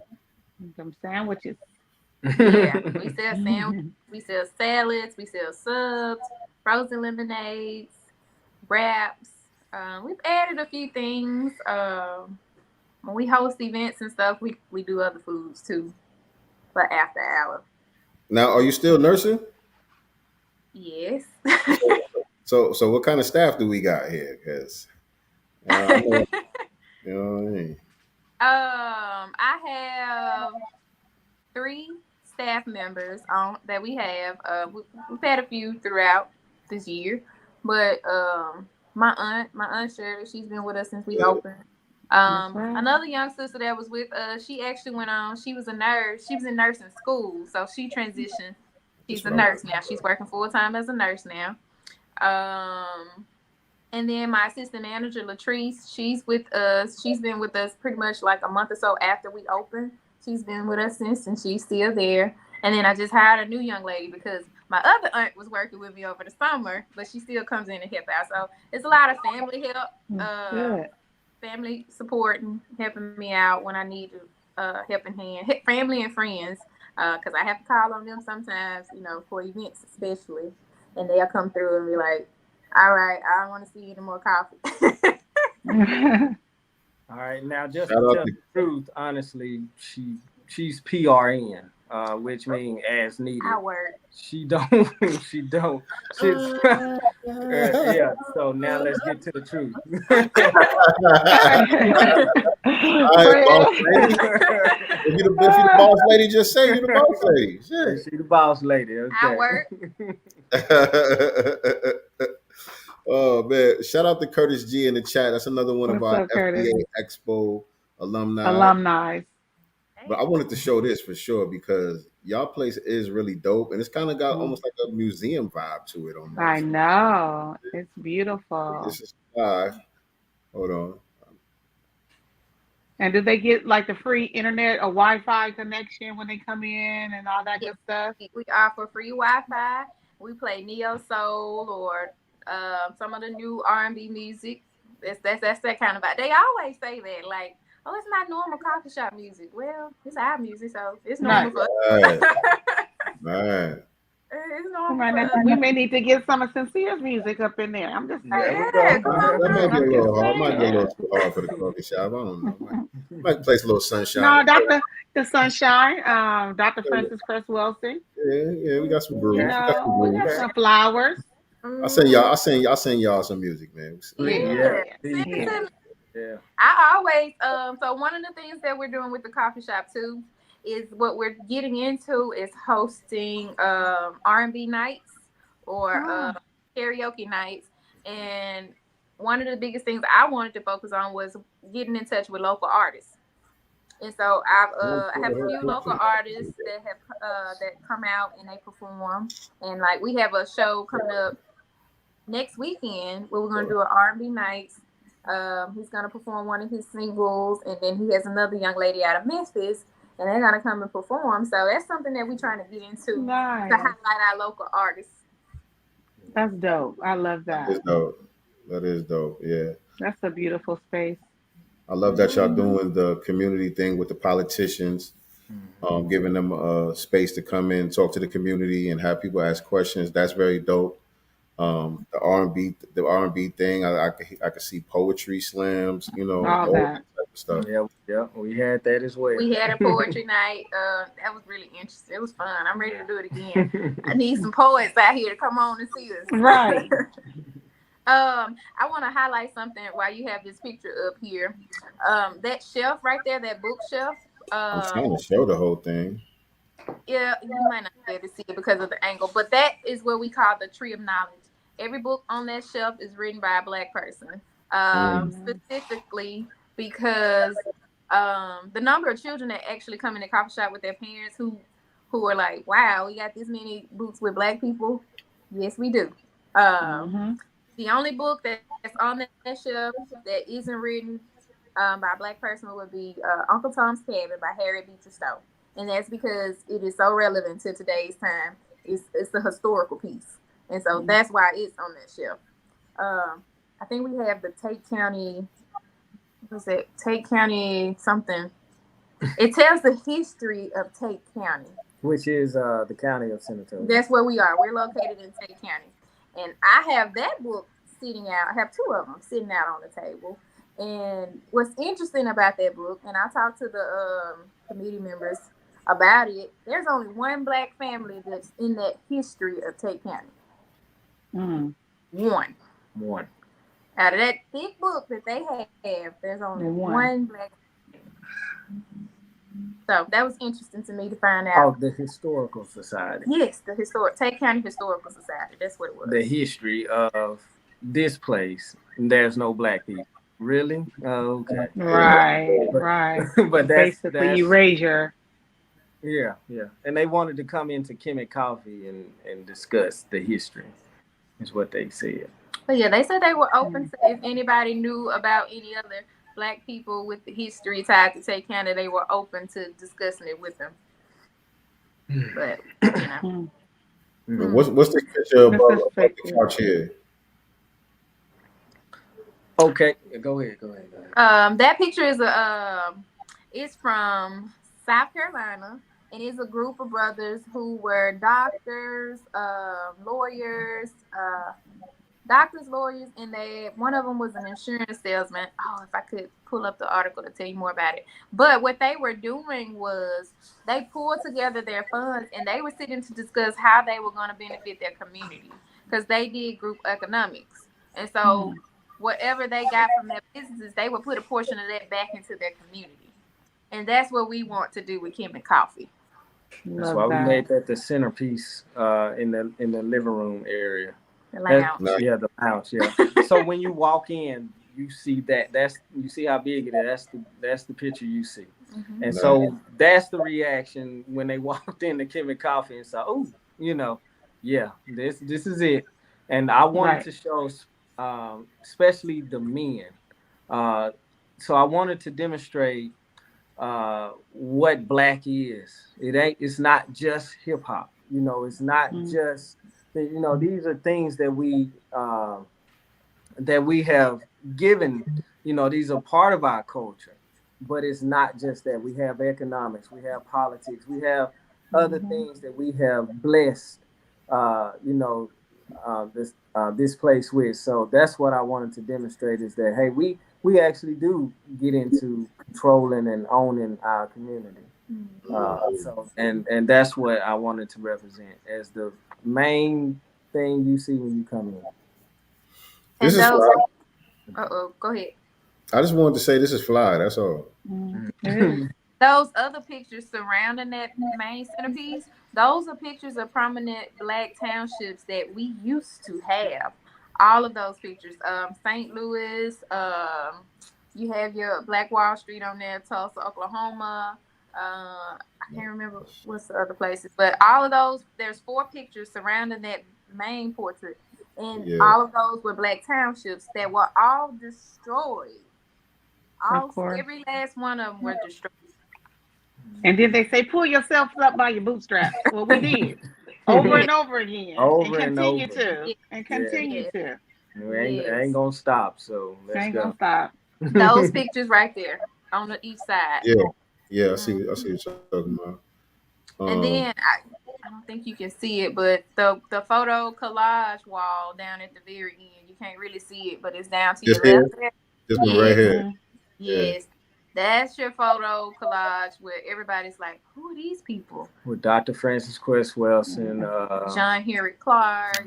Speaker 5: Some sandwiches.
Speaker 6: Yeah, we sell sandwiches, we sell salads, we sell subs, frozen lemonades, wraps. We've added a few things. When we host events and stuff, we do other foods too, for after hour.
Speaker 4: Now, are you still nursing?
Speaker 6: Yes.
Speaker 4: So what kind of staff do we got here? Because you know what I mean.
Speaker 6: I have 3 staff members that we have. We've had a few throughout this year, but my aunt Shirley, she's been with us since we opened. Another young sister that was with us, she actually went on. She was a nurse. She was in nursing school, so she transitioned. She's a nurse now. She's working full time as a nurse now. And then my assistant manager, Latrice, she's with us. She's been with us pretty much like a month or so after we opened. She's been with us since, and she's still there. And then I just hired a new young lady because my other aunt was working with me over the summer, but she still comes in and help out. So it's a lot of family help, family support and helping me out when I need a helping hand. Family and friends, because I have to call on them sometimes, for events especially. And they'll come through and be like, all right, I don't want to see you any more coffee.
Speaker 7: All right, now just to tell the truth, honestly, she's PRN, which means as needed.
Speaker 6: I work.
Speaker 7: She don't. Yeah. So now let's get to the truth.
Speaker 4: All right, boss lady. If you the boss lady, just say you're the boss lady. Shit.
Speaker 7: She the boss lady. Okay.
Speaker 6: I work.
Speaker 4: Oh man! Shout out to Curtis G in the chat. That's another one of our FBA Expo alumni. But I wanted to show this for sure because y'all place is really dope, and it's kind of got almost like a museum vibe to it. Almost.
Speaker 5: I know, it's beautiful.
Speaker 4: This is hold on.
Speaker 5: And do they get like the free internet or Wi-Fi connection when they come in and all that good stuff?
Speaker 6: We offer free Wi-Fi. We play neo soul or some of the new R&B music. That's that kind of vibe. They always say that, like, oh, it's not normal coffee shop music. Well, it's our music, so it's normal for us.
Speaker 4: Right.
Speaker 6: It's normal.
Speaker 5: We may need to get some of Sincere's music up in there. I'm just saying.
Speaker 4: That might be a little hard. Might be a little too hard for the coffee shop. I don't know. Might place a little sunshine.
Speaker 5: No, the sunshine. Dr. Francis Cress Wilson.
Speaker 4: Yeah, we got some grooves.
Speaker 5: We got some flowers.
Speaker 4: I'll send y'all some music, man.
Speaker 6: Yeah.
Speaker 7: Yeah.
Speaker 6: I always so one of the things that we're doing with the coffee shop too is what we're getting into is hosting R&B nights or karaoke nights. And one of the biggest things I wanted to focus on was getting in touch with local artists. And so I have a few local artists that have that come out and they perform. And like we have a show coming up next weekend where we're gonna do an R&B night. He's gonna perform one of his singles, and then he has another young lady out of Memphis, and they're gonna come and perform. So that's something that we're trying to get into to highlight our local artists.
Speaker 5: That's dope. I love
Speaker 4: That
Speaker 5: that.
Speaker 4: is dope. That is dope. Yeah.
Speaker 5: That's a beautiful space.
Speaker 4: I love that y'all doing the community thing with the politicians, giving them a space to come in, talk to the community, and have people ask questions. That's very dope. The R&B thing, I could see poetry slams,
Speaker 5: All
Speaker 4: all
Speaker 5: that.
Speaker 4: that type of stuff.
Speaker 7: Yeah, we had that as well.
Speaker 6: We had a poetry night. That was really interesting. It was fun. I'm ready to do it again. I need some poets out here to come on and see us.
Speaker 5: Right.
Speaker 6: I want to highlight something while you have this picture up here. That shelf right there, that bookshelf.
Speaker 4: I'm trying to show the whole thing.
Speaker 6: Yeah, you might not be able to see it because of the angle, but that is what we call the tree of knowledge. Every book on that shelf is written by a Black person, specifically because the number of children that actually come in the coffee shop with their parents who are like, wow, we got this many books with Black people. Yes, we do. The only book that's on that shelf that isn't written by a Black person would be Uncle Tom's Cabin by Harriet Beecher Stowe. And that's because it is so relevant to today's time. It's a historical piece. And so that's why it's on that shelf. I think we have the Tate County, what's it? Tate County something. It tells the history of Tate County.
Speaker 7: Which is the county of Senator.
Speaker 6: That's where we are. We're located in Tate County. And I have that book sitting out. I have two of them sitting out on the table. And what's interesting about that book, and I talked to the committee members about it, there's only one Black family that's in that history of Tate County. One. Out of that thick book that they have, there's only one Black family. So that was interesting to me to find out.
Speaker 7: Oh, the Historical Society.
Speaker 6: Yes, the Tate County Historical Society. That's what it was.
Speaker 7: The history of this place. There's no Black people. Really? Oh, okay.
Speaker 5: Right.
Speaker 7: But
Speaker 5: basically erasure.
Speaker 7: Yeah. And they wanted to come into Kemet Coffee and discuss the history, is what they said.
Speaker 6: But yeah, they said they were open to if anybody knew about any other Black people with the history tied to Tate County, they were open to discussing it with them. But
Speaker 4: What's the picture of the couch here?
Speaker 7: Okay, go ahead.
Speaker 6: That picture is it's from South Carolina, and it's a group of brothers who were doctors, lawyers, and one of them was an insurance salesman. Oh, if I could pull up the article to tell you more about it. But what they were doing was they pulled together their funds, and they were sitting to discuss how they were going to benefit their community because they did group economics, and so. Whatever they got from their businesses, they would put a portion of that back into their community. And that's what we want to do with Kemet Coffee.
Speaker 7: That's why we made that the centerpiece in the living room area.
Speaker 6: The lounge.
Speaker 7: The lounge, yeah. So when you walk in, you see you see how big it is. That's the picture you see. And so that's the reaction when they walked into Kemet Coffee and said, oh, this is it. And I wanted to show especially the men. So I wanted to demonstrate what Black is. It's not just hip hop. It's not just these are things that we have given. These are part of our culture, but it's not just that. We have economics, we have politics, we have other things that we have blessed. This place with. So that's what I wanted to demonstrate is that, hey, we actually do get into controlling and owning our community. And that's what I wanted to represent as the main thing you see when you come in.
Speaker 6: Go ahead.
Speaker 4: I just wanted to say this is fly. That's all.
Speaker 6: Those other pictures surrounding that main centerpiece, those are pictures of prominent black townships that we used to have. All of those pictures. St. Louis, you have your Black Wall Street on there, Tulsa, Oklahoma. I can't remember what's the other places, but all of those, there's 4 pictures surrounding that main portrait. And
Speaker 4: Yeah.
Speaker 6: all of those were black townships that were all destroyed. Every last one of them were destroyed.
Speaker 5: And then they say, pull yourself up by your bootstraps. Well, we did over and over again, and continue to.
Speaker 7: We ain't gonna stop. So let's go.
Speaker 5: Gonna stop.
Speaker 6: Those pictures right there on each side.
Speaker 4: Yeah. I see what you're talking about.
Speaker 6: And then I don't think you can see it, but the photo collage wall down at the very end, you can't really see it, but it's down to your left there.
Speaker 4: This one right here.
Speaker 6: Yes. That's your photo collage where everybody's like, who are these people?
Speaker 7: With Dr. Francis Cresswell and
Speaker 6: John Henry Clark.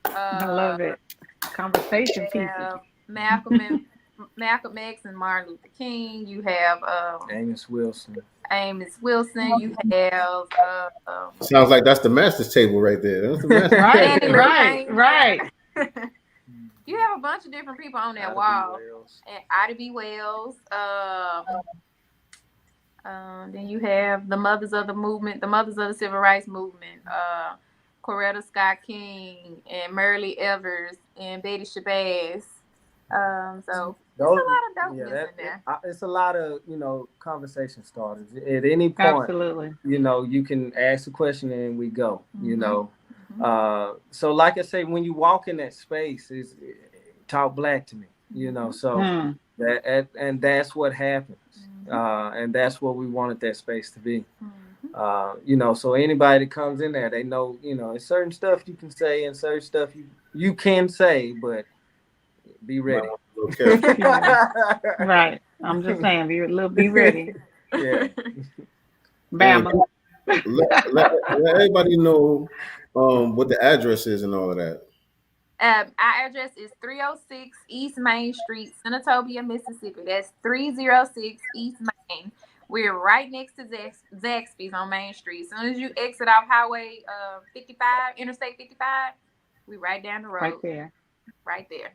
Speaker 5: I love it. Conversation pieces.
Speaker 6: Malcolm X and Martin Luther King. You have
Speaker 7: Amos Wilson.
Speaker 6: You have
Speaker 4: sounds like that's the master's table right there. That's the master's
Speaker 5: right.
Speaker 6: You have a bunch of different people on that wall. And Ida B. Wells. Then you have the mothers of the movement, the mothers of the civil rights movement, Coretta Scott King and Myrlie Evers and Betty Shabazz. So there's a lot of dopeness in there.
Speaker 7: It's a lot of, conversation starters. At any point,
Speaker 5: absolutely,
Speaker 7: you can ask a question and we go, so like I say, when you walk in that space, talk black to me, so and that's what happens. And that's what we wanted that space to be. So anybody that comes in there, they know, there's certain stuff you can say and certain stuff you can say, but be ready.
Speaker 4: Okay.
Speaker 5: Right. I'm just saying, be ready.
Speaker 7: Yeah.
Speaker 5: Bama.
Speaker 4: Let everybody know what the address is and all of that.
Speaker 6: Our address is 306 East Main Street, Senatobia, Mississippi. That's 306 East Main. We're right next to Zaxby's on Main Street. As soon as you exit off Highway 55, Interstate 55, we right down the road. Right there.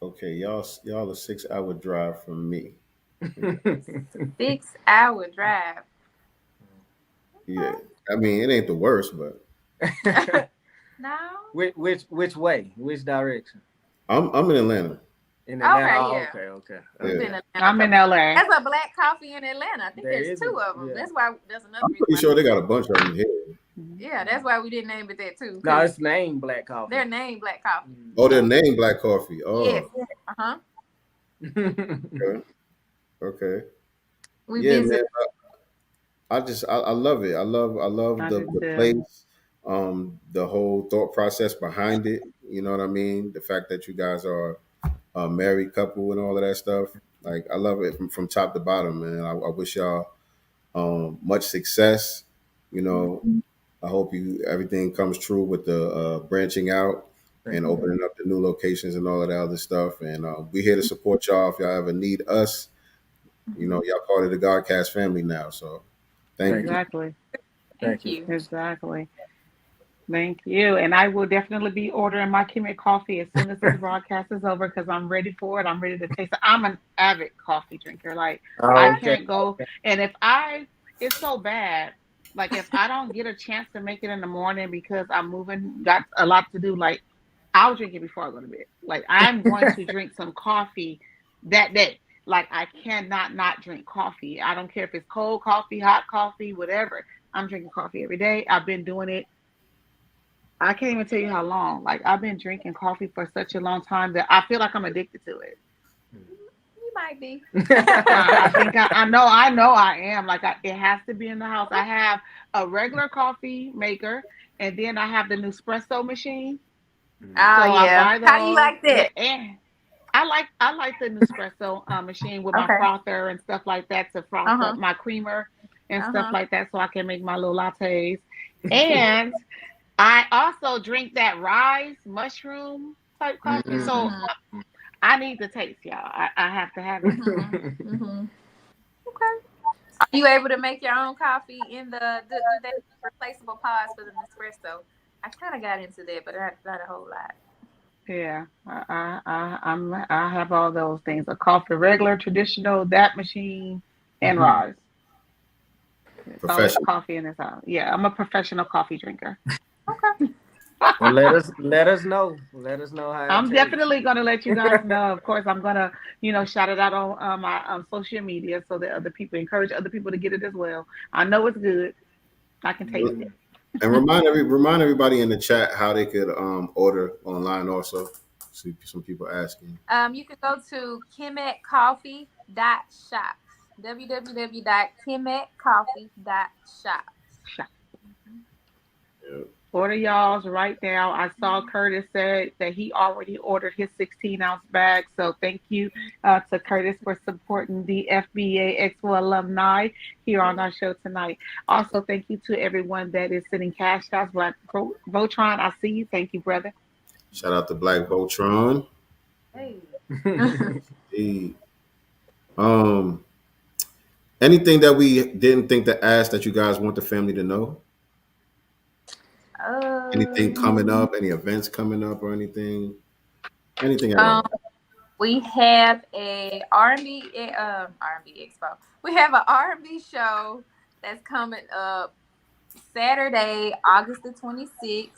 Speaker 4: Okay, y'all a 6-hour drive from me.
Speaker 6: 6-hour drive.
Speaker 4: Yeah, I mean it ain't the worst, but
Speaker 6: no.
Speaker 7: Which way? Which direction?
Speaker 4: I'm in Atlanta.
Speaker 7: In Atlanta.
Speaker 6: Okay,
Speaker 7: Okay.
Speaker 5: I'm in LA.
Speaker 6: That's a black coffee in Atlanta. I think there's 2 of them.
Speaker 7: Yeah.
Speaker 6: That's why there's another.
Speaker 4: I'm pretty sure they got a bunch of them here.
Speaker 6: Yeah, that's why we didn't name it that too.
Speaker 7: No, it's named Black Coffee.
Speaker 6: They're named Black Coffee.
Speaker 4: Oh, they're named Black Coffee. Oh.
Speaker 6: Yes.
Speaker 4: Okay.
Speaker 6: We
Speaker 4: visit. Man. I love it. I love the place. The whole thought process behind it. You know what I mean? The fact that you guys are a married couple and all of that stuff. Like I love it from top to bottom, man. I wish y'all much success. I hope everything comes true with the branching out and opening up the new locations and all of that other stuff. And we're here to support y'all if y'all ever need us. Y'all part of the Godcast family now. So thank you.
Speaker 5: Exactly.
Speaker 6: Thank you.
Speaker 5: Exactly. Thank you. And I will definitely be ordering my Kemet coffee as soon as this broadcast is over because I'm ready for it. I'm ready to taste it. I'm an avid coffee drinker. Like I can't go. And it's so bad. Like if I don't get a chance to make it in the morning because I'm moving, got a lot to do, like I'll drink it before I go to bed. Like I'm going to drink some coffee that day. Like I cannot not drink coffee. I don't care if it's cold coffee, hot coffee, whatever. I'm drinking coffee every day. I've been doing it. I can't even tell you how long. Like I've been drinking coffee for such a long time that I feel like I'm addicted to it.
Speaker 6: You might be.
Speaker 5: I think I know I am. Like it has to be in the house. I have a regular coffee maker, and then I have the Nespresso machine.
Speaker 6: Oh yeah. How do you like that?
Speaker 5: And I like the Nespresso machine with my frother and stuff like that to froth up my creamer and stuff like that, so I can make my little lattes. And I also drink that rise mushroom type coffee. So I need the taste, y'all. I have to have it.
Speaker 6: Mm-hmm. Okay. Are you able to make your own coffee in the do they have replaceable pods for the Nespresso? I kind of got into that, but not a whole lot.
Speaker 5: Yeah, I have all those things: a coffee, regular, traditional, that machine, and
Speaker 7: Mhm.
Speaker 5: Roz. It's always
Speaker 4: Professional.
Speaker 5: coffee in this house. Yeah, I'm a professional coffee drinker.
Speaker 6: Okay.
Speaker 7: Well, let us know. Let us know how it
Speaker 5: I'm
Speaker 7: tastes.
Speaker 5: definitely gonna let you guys know. Of course, I'm gonna, shout it out on my social media so that other people encourage other people to get it as well. I know it's good. I can taste it.
Speaker 4: And remind everybody in the chat how they could order online also. See some people asking.
Speaker 6: You can go to kemetcoffee.shop. www.kemetcoffee.shop.
Speaker 4: Yeah.
Speaker 5: Order y'all's right now. I saw Curtis said that he already ordered his 16-ounce bag. So thank you to Curtis for supporting the FBA Expo alumni here on our show tonight. Also, thank you to everyone that is sending cash outs. Black Votron, I see you. Thank you, brother.
Speaker 4: Shout out to Black Voltron.
Speaker 6: Hey.
Speaker 4: Hey. Um, anything that we didn't think to ask that you guys want the family to know? Anything coming
Speaker 6: Um,
Speaker 4: up? Any events coming up or anything? Anything at
Speaker 6: um,
Speaker 4: all?
Speaker 6: we have a R&B expo. We have an R&B show that's coming up Saturday, August the 26th.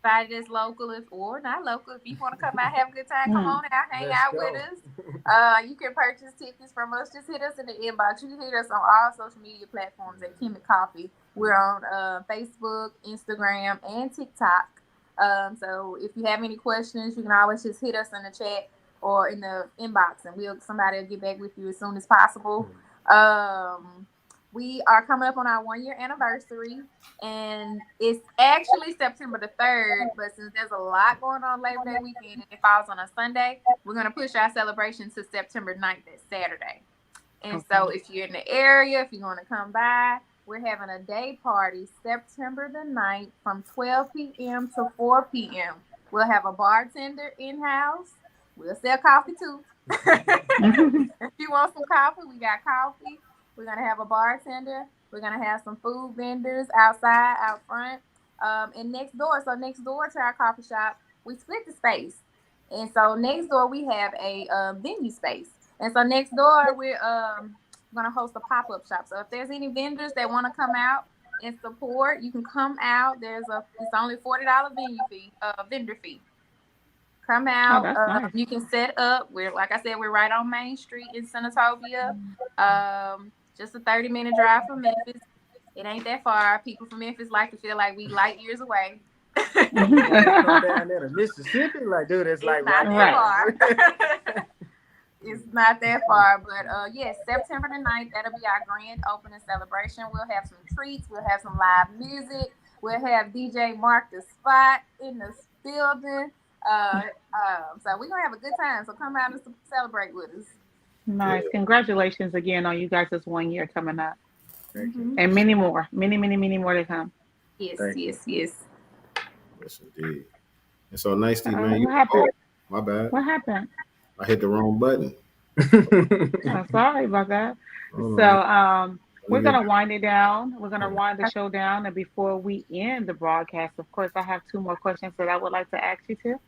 Speaker 6: Find us local or not local. If you want to come out, have a good time, come
Speaker 5: Mm.
Speaker 6: on out, hang
Speaker 7: Let's
Speaker 6: out
Speaker 7: go.
Speaker 6: with us. You can purchase tickets from us. Just hit us in the inbox. You can hit us on all social media platforms at Kemet Coffee. We're on Facebook, Instagram, and TikTok. So if you have any questions, you can always just hit us in the chat or in the inbox, and somebody will get back with you as soon as possible. We are coming up on our 1 year anniversary, and it's actually September the 3rd, but since there's a lot going on Labor Day weekend and it falls on a Sunday, we're going to push our celebration to September 9th, that Saturday. And so if you're in the area, if you're going to come by, we're having a day party September the 9th from 12 p.m. to 4 p.m. We'll have a bartender in-house. We'll sell coffee too. If you want some coffee, we got coffee. We're going to have a bartender. We're going to have some food vendors outside, out front, and next door. So next door to our coffee shop, we split the space. And so next door, we have a venue space. And so next door, we're going to host a pop-up shop. So if there's any vendors that want to come out and support, you can come out. It's only $40 vendor fee. Come
Speaker 5: Oh,
Speaker 6: out.
Speaker 5: that's nice.
Speaker 6: You can set up. Like I said, we're right on Main Street in Senatobia. Just a 30-minute drive from Memphis. It ain't that far. People from Memphis like to feel like we light years away.
Speaker 7: Come down there to Mississippi, like, dude, it's like
Speaker 6: not
Speaker 7: right
Speaker 6: that
Speaker 7: there.
Speaker 6: far. It's not that far, but yes, September the 9th, that'll be our grand opening celebration. We'll have some treats. We'll have some live music. We'll have DJ Mark the Spot in the building. So we're gonna have a good time. So come out and celebrate with us.
Speaker 5: Nice. Congratulations again on you guys' 1 year coming up.
Speaker 6: Mm-hmm.
Speaker 5: And many more. Many, many, many more to come.
Speaker 6: Yes,
Speaker 7: Thank
Speaker 6: yes, yes.
Speaker 4: Yes, indeed. And so nice, Steve, man.
Speaker 5: What happened?
Speaker 4: My bad.
Speaker 5: What happened?
Speaker 4: I hit the wrong button.
Speaker 5: Oh, sorry about that.
Speaker 4: Hold
Speaker 5: So
Speaker 4: on.
Speaker 5: we're gonna wind it down. We're gonna wind the show down, and before we end the broadcast, of course, I have two more questions that I would like to ask you to.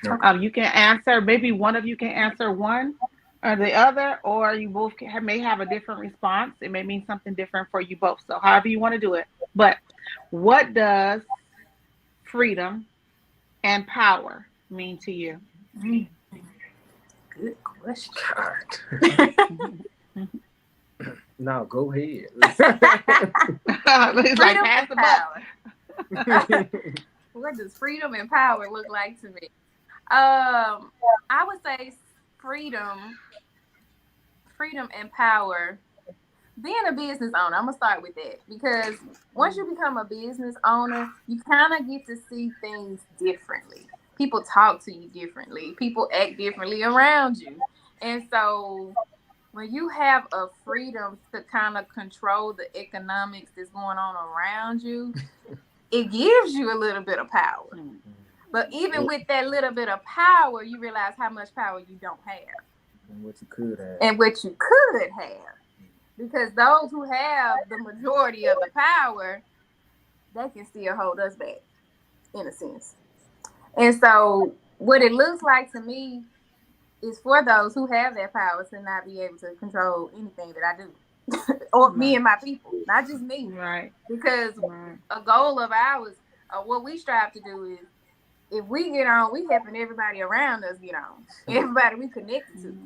Speaker 7: Okay.
Speaker 5: You can answer. Maybe one of you can answer one or the other, or you both may have a different response. It may mean something different for you both. So however you want to do it. But what does freedom and power mean to you?
Speaker 6: Good question.
Speaker 7: No, go ahead.
Speaker 5: It's like pass the buck.
Speaker 6: What does freedom and power look like to me? I would say freedom and power. Being a business owner, I'm gonna start with that, because once you become a business owner, you kind of get to see things differently. People talk to you differently. People act differently around you. And so when you have a freedom to kind of control the economics that's going on around you, it gives you a little bit of power. But even with that little bit of power, you realize how much power you don't have.
Speaker 7: And what you could have.
Speaker 6: And what you could have. Because those who have the majority of the power, they can still hold us back, in a sense. And so what it looks like to me is for those who have that power to not be able to control anything that I do. Or me and my people, not just me.
Speaker 5: Right.
Speaker 6: Because a goal of ours, what we strive to do is, if we get on, we helping everybody around us get on. Everybody we connected to.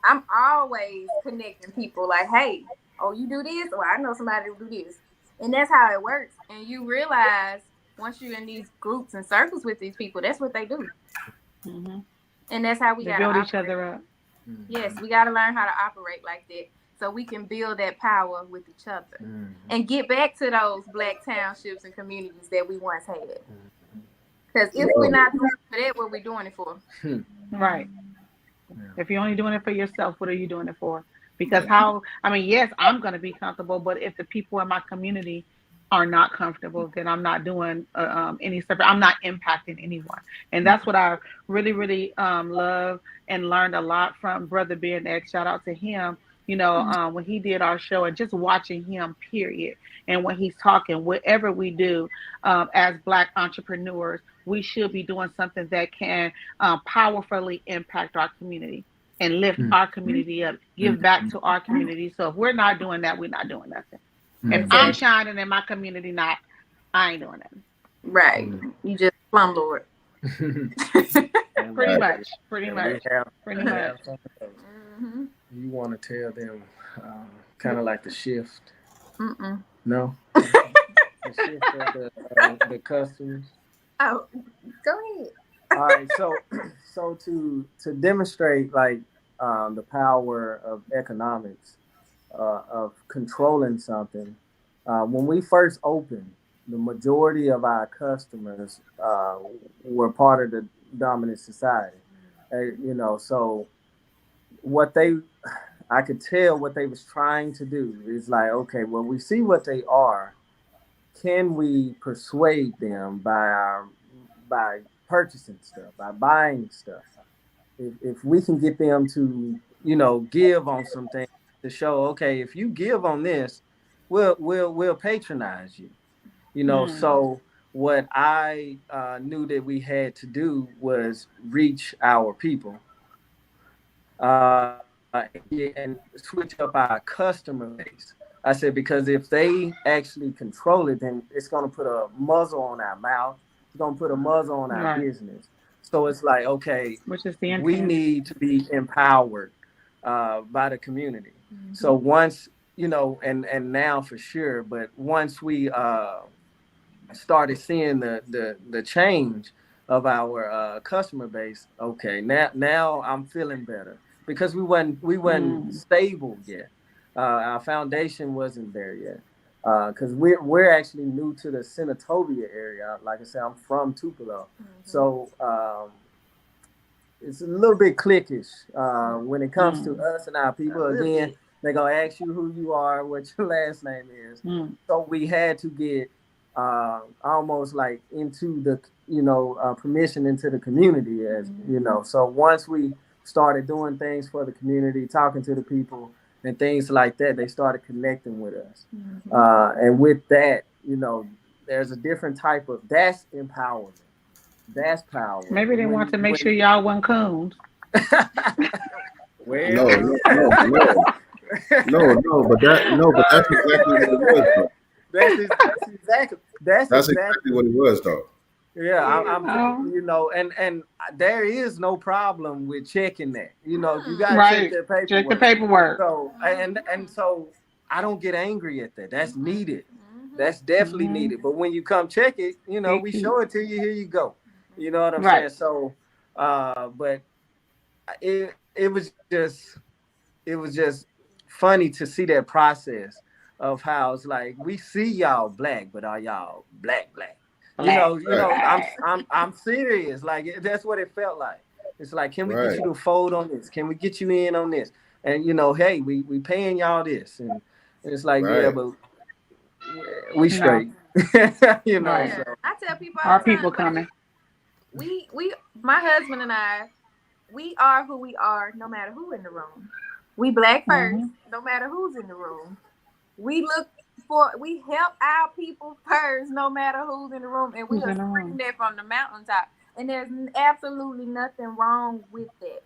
Speaker 6: I'm always connecting people like, hey, oh, you do this? Or I know somebody who do this. And that's how it works. And you realize once you're in these groups and circles with these people, that's what they do. Mm-hmm. And that's how we got to build each other up. Yes, we got to learn how to operate like that so we can build that power with each other and get back to those Black townships and communities that we once had. Because if we're not doing that, what we're doing it for?
Speaker 5: Right. If you're only doing it for yourself, what are you doing it for? Because yes, I'm going to be comfortable, but if the people in my community are not comfortable, then I'm not doing any stuff. I'm not impacting anyone. And that's what I really, really love and learned a lot from Brother Ben X. Shout out to him. When he did our show and just watching him, period. And when he's talking, whatever we do as Black entrepreneurs, we should be doing something that can powerfully impact our community and lift our community up, give back to our community. So if we're not doing that, we're not doing nothing. If I'm shining in my community, I ain't doing nothing.
Speaker 6: Right. You just slumlord.
Speaker 5: Pretty much.
Speaker 7: You want to tell them kind of like the shift? No? The shift of the customers?
Speaker 6: Oh, go ahead.
Speaker 7: All right, so to demonstrate like the power of economics, of controlling something, when we first opened, the majority of our customers were part of the dominant society. So I could tell what they was trying to do is like, okay, well, we see what they are. Can we persuade them by purchasing stuff, by buying stuff? If we can get them to, give on some things to show, okay, if you give on this, we'll patronize you. So what I knew that we had to do was reach our people and switch up our customer base. I said, because if they actually control it, then it's going to put a muzzle on our mouth. It's going to put a muzzle on our business. So it's like, okay, we need to be empowered by the community. So once, and now for sure, but once we started seeing the change of our customer base, okay, now I'm feeling better because we wasn't stable yet. Our foundation wasn't there yet. Because we're actually new to the Senatobia area. Like I said, I'm from Tupelo. So it's a little bit cliquish when it comes to us and our people. Again, they're going to ask you who you are, what your last name is. So we had to get almost like into the, permission into the community, as So once we started doing things for the community, talking to the people, and things like that, they started connecting with us. And with that, there's a different type of, that's empowerment. That's power.
Speaker 5: Maybe they want to make sure y'all weren't coons.
Speaker 4: Well, no, but that's exactly what it was, though. That's exactly what it was, though.
Speaker 7: Yeah, I'm and there is no problem with checking that. You got to check the paperwork.
Speaker 5: Check the paperwork.
Speaker 7: So and so I don't get angry at that. That's needed. That's definitely needed. But when you come check it, we show it to you. Here you go. You know what I'm saying? So, but it was just funny to see that process of how it's like we see y'all Black, but are y'all black? I'm serious. Like that's what it felt like. It's like, can we get you to fold on this? Can we get you in on this? And hey, we paying y'all this, and it's like, yeah, but we straight. So.
Speaker 6: I tell people all
Speaker 5: our
Speaker 6: the time,
Speaker 5: people coming.
Speaker 6: my husband and I, we are who we are, no matter who in the room. We black first, no matter who's in the room. We help our people first, no matter who's in the room, and we are screaming that from the mountaintop. And there's absolutely nothing wrong with that,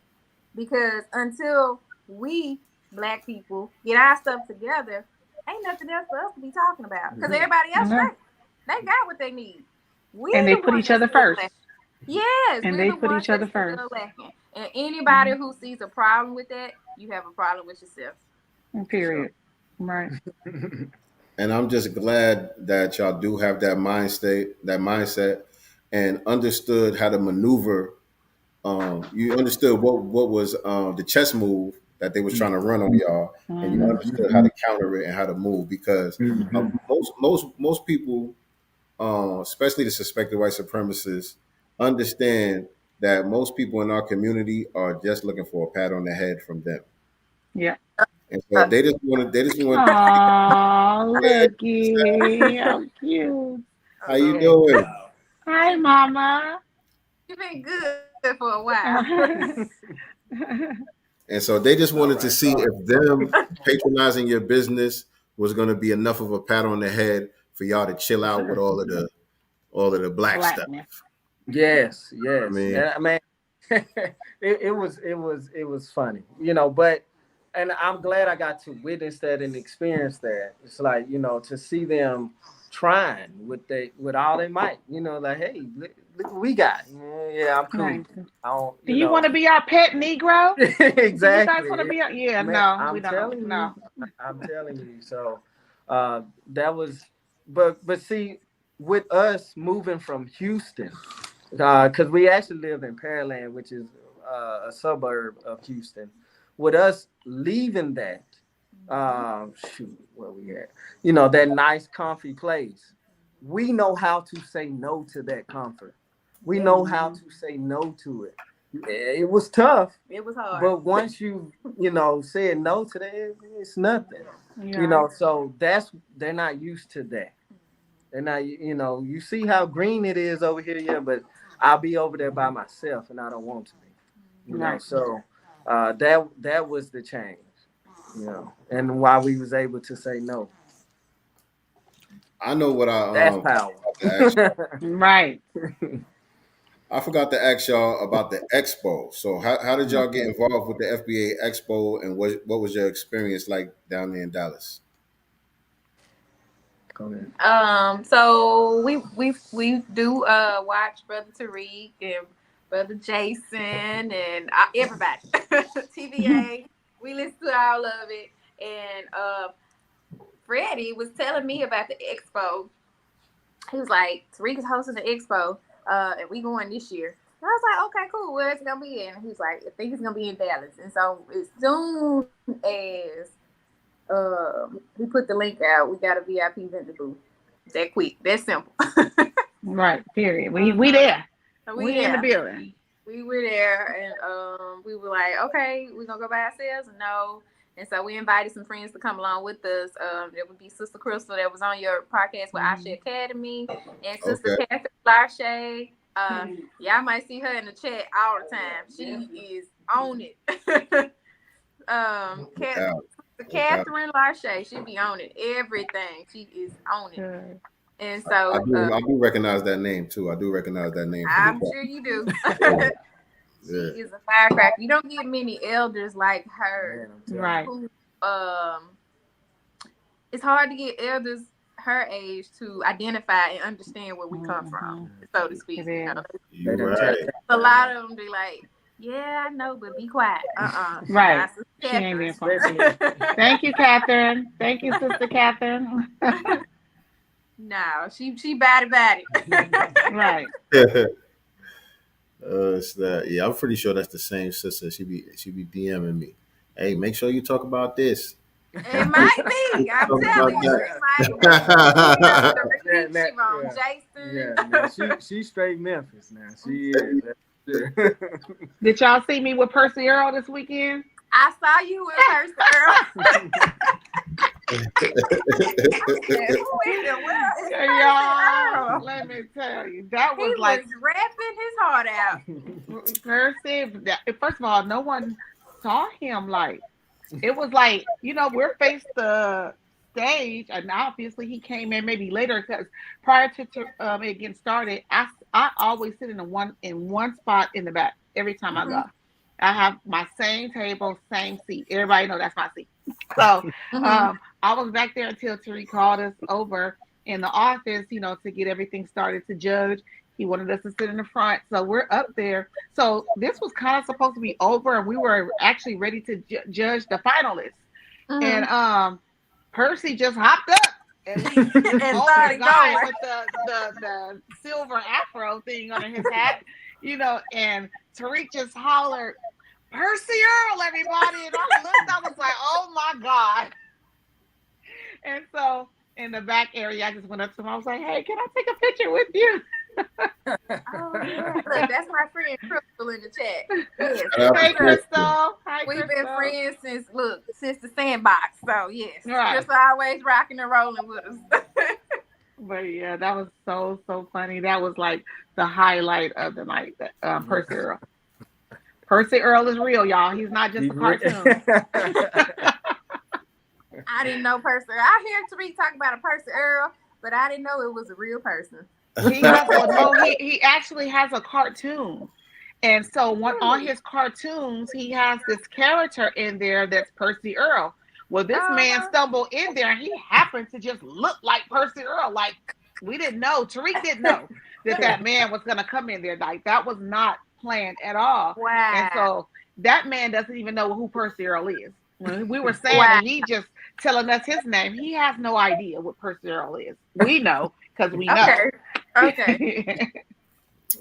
Speaker 6: because until we black people get our stuff together, ain't nothing else for us to be talking about. Because everybody else, they got what they need.
Speaker 5: And they put each other first.
Speaker 6: Yes,
Speaker 5: and they put each other first.
Speaker 6: And anybody who sees a problem with that, you have a problem with yourself.
Speaker 5: Period. Right.
Speaker 4: And I'm just glad that y'all do have that mindset, and understood how to maneuver. You understood what was the chess move that they was trying to run on y'all, and you understood how to counter it and how to move, because most people, especially the suspected white supremacists, understand that most people in our community are just looking for a pat on the head from them.
Speaker 5: Yeah.
Speaker 4: And so they just want.
Speaker 5: Oh, looky, how cute.
Speaker 4: How you doing?
Speaker 5: Hi, Mama.
Speaker 6: You've been good for a while.
Speaker 4: And so they just wanted to see if them patronizing your business was going to be enough of a pat on the head for y'all to chill out with all of the black stuff.
Speaker 7: Yes.
Speaker 4: I mean,
Speaker 7: it was funny, but. And I'm glad I got to witness that and experience that. It's like, to see them trying with all they might, like, hey, look what we got. Yeah, I'm cool.
Speaker 5: Nice.
Speaker 7: I don't,
Speaker 5: Do you want to be our pet Negro?
Speaker 7: Exactly.
Speaker 5: Do you guys want to be our... Yeah, man, no, we don't. No.
Speaker 7: I'm telling you. So that was, but see, with us moving from Houston, because we actually live in Pearland, which is a suburb of Houston. With us leaving that, where we at? That nice, comfy place. We know how to say no to that comfort. We know how to say no to it. It was tough.
Speaker 6: It was hard.
Speaker 7: But once you, said no to that, it's nothing.
Speaker 5: Yeah.
Speaker 7: So they're not used to that. They're not, you see how green it is over here, but I'll be over there by myself and I don't want to be.
Speaker 5: Right.
Speaker 7: So that was the change, and why we was able to say no.
Speaker 4: I know what
Speaker 7: that's power.
Speaker 5: Right.
Speaker 4: I forgot to ask y'all about the expo. So how did y'all get involved with the FBA expo, and what was your experience like down there in Dallas?
Speaker 7: Go ahead.
Speaker 6: So we do watch Brother Tariq and Brother Jason and everybody. TVA, we listen to all of it. And Freddie was telling me about the expo. He was like, Tariq is hosting the expo, and we going this year. And I was like, okay, cool. Where it's gonna be in? And he's like, I think it's gonna be in Dallas. And so as soon as he put the link out, we got a VIP vendor booth. That quick, that simple.
Speaker 5: Right. Period. We there. We in the building.
Speaker 6: We were there, and we were like, okay, we're gonna go by ourselves. No. And so we invited some friends to come along with us. There would be Sister Crystal that was on your podcast with Asha Academy, and Sister Catherine Larche. Y'all might see her in the chat all the time. She is on it. Catherine Larche, she be on it. Everything. She is on it. And so
Speaker 4: I do recognize that name too. I'm
Speaker 6: sure you do. She is a firecracker. You don't get many elders like her.
Speaker 5: Right.
Speaker 6: Who, it's hard to get elders her age to identify and understand where we come from, so to speak.
Speaker 4: You're right.
Speaker 6: A lot of them be like, yeah, I know, but be quiet.
Speaker 5: Right. She ain't being quiet. Thank you, Catherine. Thank you, Sister Catherine.
Speaker 6: No, she bad about it.
Speaker 5: Right.
Speaker 4: It's that. Yeah, I'm pretty sure that's the same sister. She be DMing me. Hey, make sure you talk about this.
Speaker 6: It might be. I'm telling you, it might be.
Speaker 7: Jason. She's straight Memphis now. She is.
Speaker 5: Did y'all see me with Percy Earl this weekend?
Speaker 6: I saw you with Percy Earl. Who in the world is
Speaker 5: Yeah,
Speaker 6: Percy
Speaker 5: y'all,
Speaker 6: Earl?
Speaker 5: let me tell you, that
Speaker 6: He
Speaker 5: was
Speaker 6: was
Speaker 5: like
Speaker 6: rapping his heart out.
Speaker 5: Percy. First of all, no one saw him. Like it was like we're faced the stage, and obviously he came in maybe later because prior to it getting started, I always sit in one spot in the back every time I go. I have my same table, same seat. Everybody know that's my seat. So I was back there until Tariq called us over in the office, to get everything started to judge. He wanted us to sit in the front. So we're up there. So this was kind of supposed to be over, and we were actually ready to judge the finalists. And Percy just hopped up. And we just
Speaker 6: And
Speaker 5: the
Speaker 6: started
Speaker 5: guy
Speaker 6: going.
Speaker 5: with the silver afro thing under his hat, and Tariq just hollered, Percy Earl, everybody. And I looked, I was like, oh my God. And so in the back area, I just went up to him. I was like, hey, can I take a picture with you?
Speaker 6: Oh yeah, look, that's my friend Crystal in the chat. Yes,
Speaker 4: Shout out
Speaker 5: Hey,
Speaker 4: to Crystal.
Speaker 5: Crystal. Hi,
Speaker 6: we've
Speaker 5: Crystal.
Speaker 6: been friends since the sandbox. So yes,
Speaker 5: Right.
Speaker 6: Crystal always rocking and rolling with us.
Speaker 5: But yeah, that was so funny. That was like the highlight of the night. That Percy Earl. Percy Earl is real, y'all. He's not just a cartoon.
Speaker 6: I didn't know Percy Earl. I hear Tariq talk about a Percy Earl, but I didn't know it was a real person.
Speaker 5: He actually has a cartoon. And so on his cartoons, he has this character in there that's Percy Earl. Well, this man stumbled in there and he happened to just look like Percy Earl. Like we didn't know. Tariq didn't know that man was gonna come in there. Like that was not planned at all.
Speaker 6: Wow.
Speaker 5: And so that man doesn't even know who Percy Earl is. When we were saying that he just telling us his name, he has no idea what Percy Earl is. We know because we know.
Speaker 6: Okay.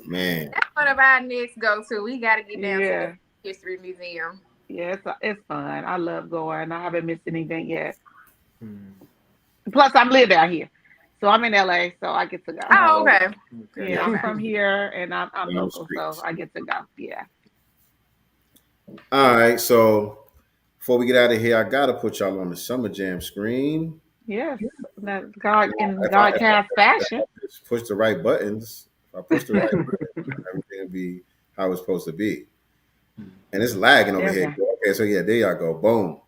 Speaker 4: Man.
Speaker 6: That's one of our next go-to. We got to get down to the History Museum.
Speaker 5: Yeah, it's fun. I love going. I haven't missed an event yet. Plus, I'm live out here. So I'm in LA, so I get to go.
Speaker 6: Oh, okay.
Speaker 5: Yeah, I'm from here and I'm local, so I get to go. Yeah.
Speaker 4: All right, so before we get out of here, I gotta put y'all on the Summer Jam screen.
Speaker 5: Yes, that God in godcast fashion.
Speaker 4: Just push the right buttons. If I push the right buttons, everything will be how it's supposed to be. And it's lagging over here. Okay, so yeah, there y'all go. Boom.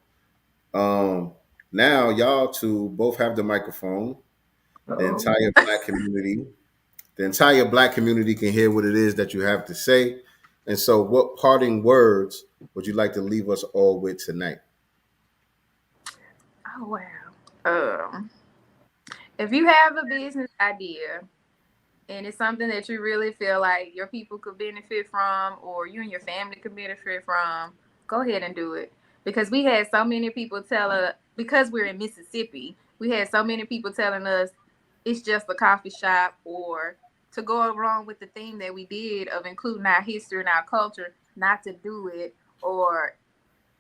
Speaker 4: Now y'all two both have the microphone. The entire black community can hear what it is that you have to say. And so what parting words would you like to leave us all with tonight?
Speaker 6: Oh wow. If you have a business idea and it's something that you really feel like your people could benefit from or you and your family could benefit from, go ahead and do it. Because we had so many people tell us, because we're in Mississippi, we had so many people telling us it's just a coffee shop, or to go along with the theme that we did of including our history and our culture, not to do it, or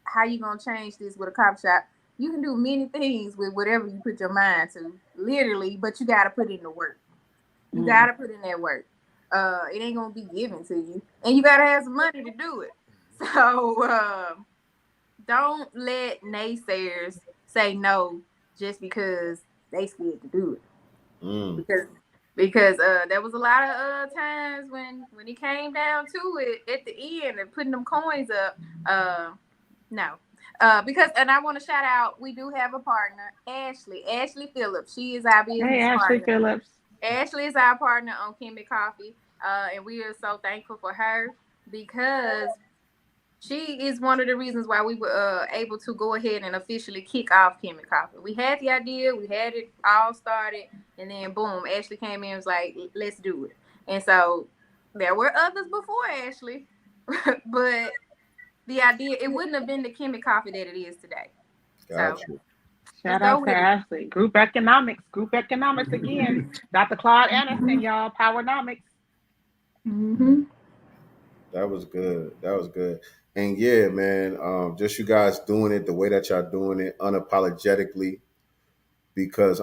Speaker 6: how you going to change this with a coffee shop. You can do many things with whatever you put your mind to, literally, but you got to put in the work. You got to put in that work. It ain't going to be given to you. And you got to have some money to do it. So don't let naysayers say no just because they scared to do it. Because there was a lot of times when it came down to it at the end and putting them coins up. No. Because, and I want to shout out, we do have a partner, Ashley Phillips. She is our business partner.
Speaker 5: Ashley Phillips.
Speaker 6: Ashley is our partner on Kemet Coffee, and we are so thankful for her because she is one of the reasons why we were able to go ahead and officially kick off Kemet Coffee. We had the idea, we had it all started, and then boom, Ashley came in and was like, let's do it. And so there were others before Ashley, but the idea, it wouldn't have been the Kemet Coffee that it is today.
Speaker 4: Gotcha.
Speaker 6: So,
Speaker 5: shout out to Ashley. Group economics again. Dr. Claude Anderson, y'all. Powernomics.
Speaker 4: That was good. And yeah, man, just you guys doing it the way that y'all doing it unapologetically. Because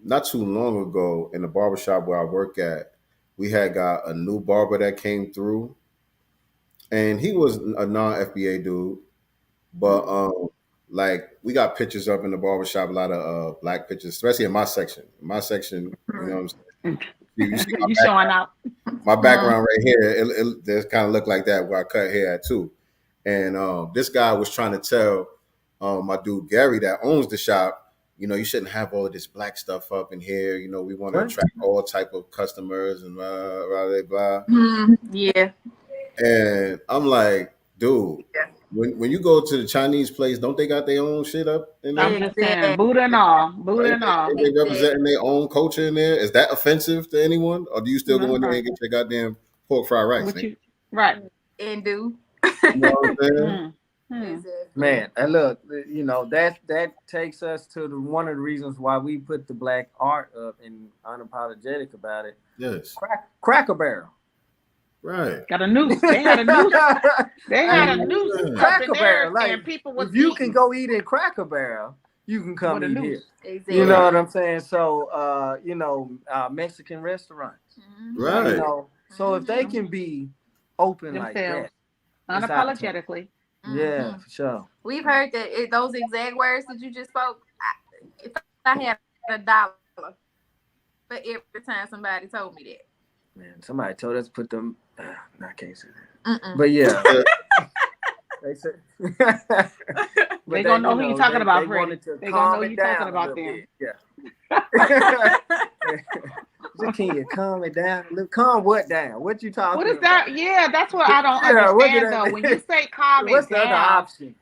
Speaker 4: not too long ago in the barbershop where I work at, we had got a new barber that came through. And he was a non-FBA dude. But like we got pictures up in the barbershop, a lot of black pictures, especially in my section. You know what I'm saying? You see
Speaker 5: You showing out.
Speaker 4: my background right here, it kind of look like that where I cut hair at too. And this guy was trying to tell my dude Gary that owns the shop, you know, you shouldn't have all of this black stuff up in here. You know, we want to attract all type of customers and blah, blah, blah.
Speaker 6: Yeah.
Speaker 4: And I'm like, dude, when you go to the Chinese place, don't they got their own shit up in there?
Speaker 5: I'm just saying, Buddha and all.
Speaker 4: They representing their own culture in there. Is that offensive to anyone? Or do you still go in there and get your goddamn pork fried rice?
Speaker 5: Right.
Speaker 6: And do.
Speaker 4: You know what I'm saying?
Speaker 7: Man, and look, you know, that takes us to one of the reasons why we put the black art up and unapologetic about it.
Speaker 4: Yes.
Speaker 7: Cracker Barrel.
Speaker 4: Right.
Speaker 5: Got a noose. They had a noose. They had a noose.
Speaker 7: Cracker Barrel. Like,
Speaker 5: and people was
Speaker 7: if you can go eat in Cracker Barrel, you can come eat here.
Speaker 6: Exactly.
Speaker 7: You know what I'm saying? So, you know, Mexican restaurants.
Speaker 4: Right.
Speaker 7: You know, so if they can be open like that,
Speaker 5: unapologetically.
Speaker 7: Yeah, for sure.
Speaker 6: We've heard that those exact words that you just spoke. If I had $1 for every time somebody told me that.
Speaker 7: Man, somebody told us to put them. I can't say that. But yeah, they said
Speaker 5: they gonna know who you talking about, Freddie. They gonna know you talking about them.
Speaker 7: Yeah. Can you calm it down? Calm what down? What you talking about?
Speaker 5: What is that? Yeah, that's what I don't understand though. When you say calm
Speaker 7: what's
Speaker 5: it
Speaker 7: the other
Speaker 5: down,
Speaker 7: option?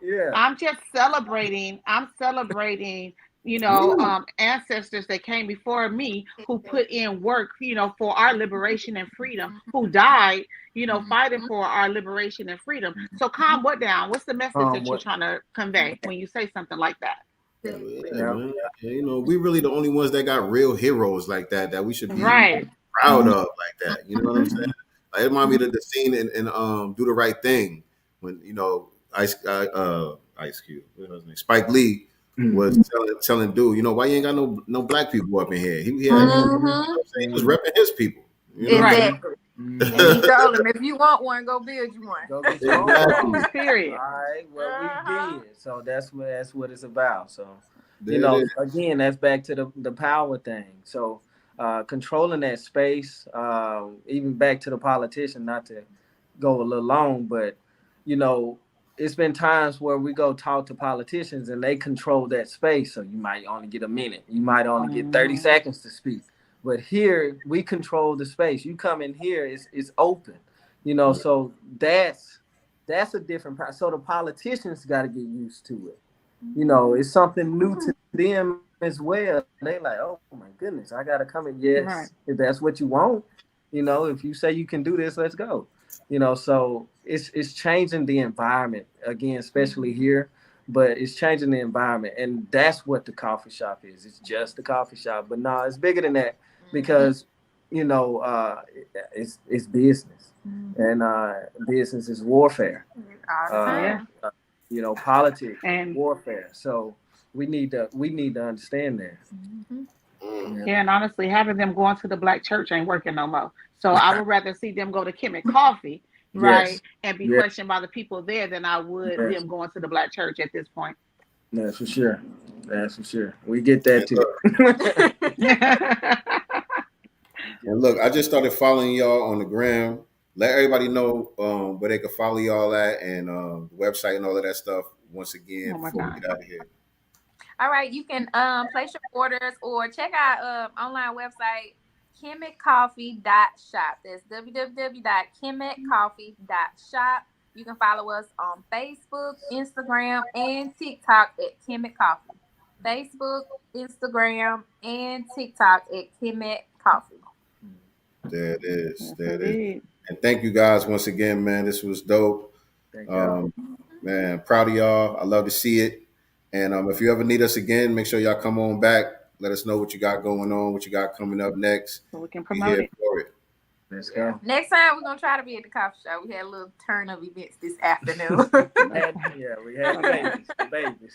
Speaker 7: Yeah,
Speaker 5: I'm just celebrating. I'm celebrating. You know, ancestors that came before me who put in work, you know, for our liberation and freedom, who died, you know, fighting for our liberation and freedom. So calm what down? What's the message that you're trying to convey when you say something like that?
Speaker 4: Man. You know, we really the only ones that got real heroes like that we should be proud of like that. You know what I'm saying? Like, it reminded me of the scene in Do the Right Thing when, you know, Ice Cube, what was his name? Spike Lee was telling dude, you know, why you ain't got no black people up in here? He was repping his people. You know?
Speaker 6: Exactly. And he told him, if you want one, go build you one.
Speaker 7: Go get your own.
Speaker 5: Period.
Speaker 7: All right, well, we did. So that's what it's about. So, you know, again, that's back to the power thing. So, controlling that space, even back to the politician, not to go a little long, but, you know, it's been times where we go talk to politicians and they control that space. So you might only get a minute. You might only get 30 seconds to speak. But here, we control the space. You come in here, it's open. You know, so that's a different part. So the politicians got to get used to it. You know, it's something new to them as well. They like, oh, my goodness, I got to come in. Yes, if that's what you want. You know, if you say you can do this, let's go. You know, so it's changing the environment again, especially here, but it's changing the environment, and that's what the coffee shop is. It's just the coffee shop, but no, it's bigger than that because you know it's business, and business is warfare. You know, politics and warfare. So we need to understand that.
Speaker 5: Yeah, and honestly, having them going to the black church ain't working no more. So I would rather see them go to Kemet Coffee, right, and be questioned by the people there than I would them going to the black church at this point.
Speaker 7: That's for sure. That's for sure. We get that too.
Speaker 4: And look, I just started following y'all on the gram. Let everybody know where they can follow y'all at and the website and all of that stuff once again before we get out of here.
Speaker 6: All right, you can place your orders or check our online website, kemetcoffee.shop. That's www.kemetcoffee.shop. You can follow us on Facebook, Instagram, and TikTok at Kemet Coffee. Facebook, Instagram, and TikTok at Kemet Coffee.
Speaker 4: There it is. There it is. And thank you guys once again, man. This was dope. Man, proud of y'all. I love to see it. And if you ever need us again, make sure y'all come on back. Let us know what you got going on, what you got coming up next.
Speaker 5: So we can promote it.
Speaker 4: For it.
Speaker 7: Let's go.
Speaker 6: Next time, we're going to try to be at the coffee shop. We had a little turn of events this afternoon.
Speaker 7: We had babies.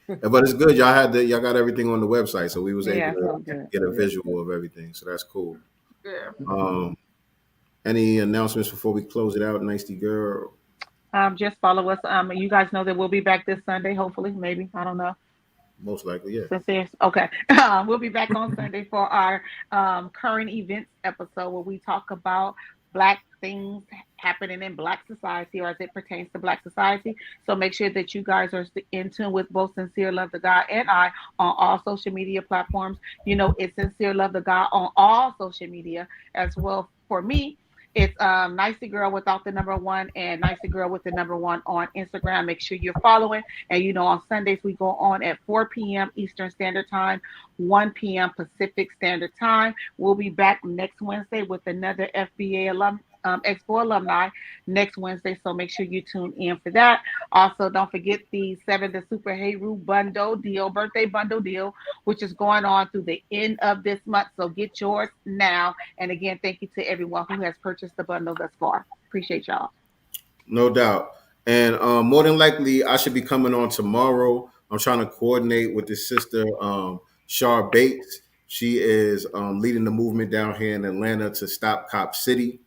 Speaker 4: But it's good. Y'all got everything on the website. So we was able to get a visual of everything. So that's cool.
Speaker 6: Yeah.
Speaker 4: Any announcements before we close it out, Nicey girl?
Speaker 5: Just follow us. You guys know that we'll be back this Sunday, hopefully, maybe. I don't know.
Speaker 4: Most likely, yeah.
Speaker 5: Okay. We'll be back on Sunday for our current events episode where we talk about Black things happening in Black society or as it pertains to Black society. So make sure that you guys are in tune with both Sincere Love the God and I on all social media platforms. You know, it's Sincere Love the God on all social media as well. For me, it's Nicey Girl without the number one and Nicey Girl with the number one on Instagram. Make sure you're following. And, you know, on Sundays, we go on at 4 p.m. Eastern Standard Time, 1 p.m. Pacific Standard Time. We'll be back next Wednesday with another FBA Expo alumni next Wednesday. So make sure you tune in for that. Also, don't forget the 7th Super Heru Bundle Deal, birthday bundle deal, which is going on through the end of this month. So get yours now. And again, thank you to everyone who has purchased the bundle thus far. Appreciate y'all.
Speaker 4: No doubt. And more than likely, I should be coming on tomorrow. I'm trying to coordinate with this sister, Shar Bates. She is leading the movement down here in Atlanta to stop Cop City.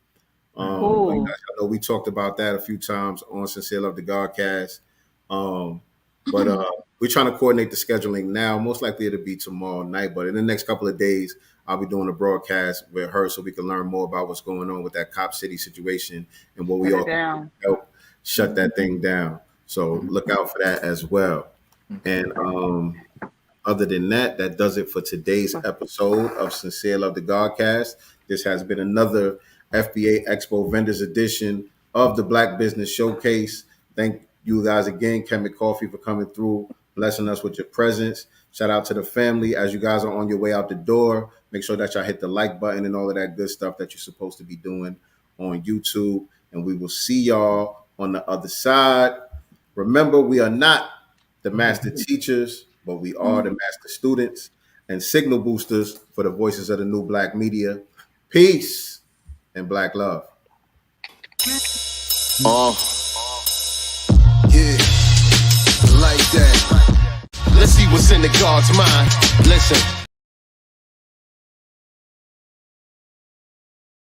Speaker 4: I know we talked about that a few times on Sincere Love the Godcast. But we're trying to coordinate the scheduling now. Most likely it'll be tomorrow night, but in the next couple of days, I'll be doing a broadcast with her so we can learn more about what's going on with that Cop City situation and what we all can help shut that thing down. So look out for that as well. And other than that, that does it for today's episode of Sincere Love the Godcast. This has been another FBA Expo Vendors Edition of the Black Business Showcase. Thank you guys again, Kemet Coffee, for coming through, blessing us with your presence. Shout out to the family. As you guys are on your way out the door, make sure that y'all hit the like button and all of that good stuff that you're supposed to be doing on YouTube. And we will see y'all on the other side. Remember, we are not the master teachers, but we are the master students and signal boosters for the voices of the new Black media. Peace and Black love.
Speaker 1: Yeah, like that. Let's see what's in the God's mind. Listen.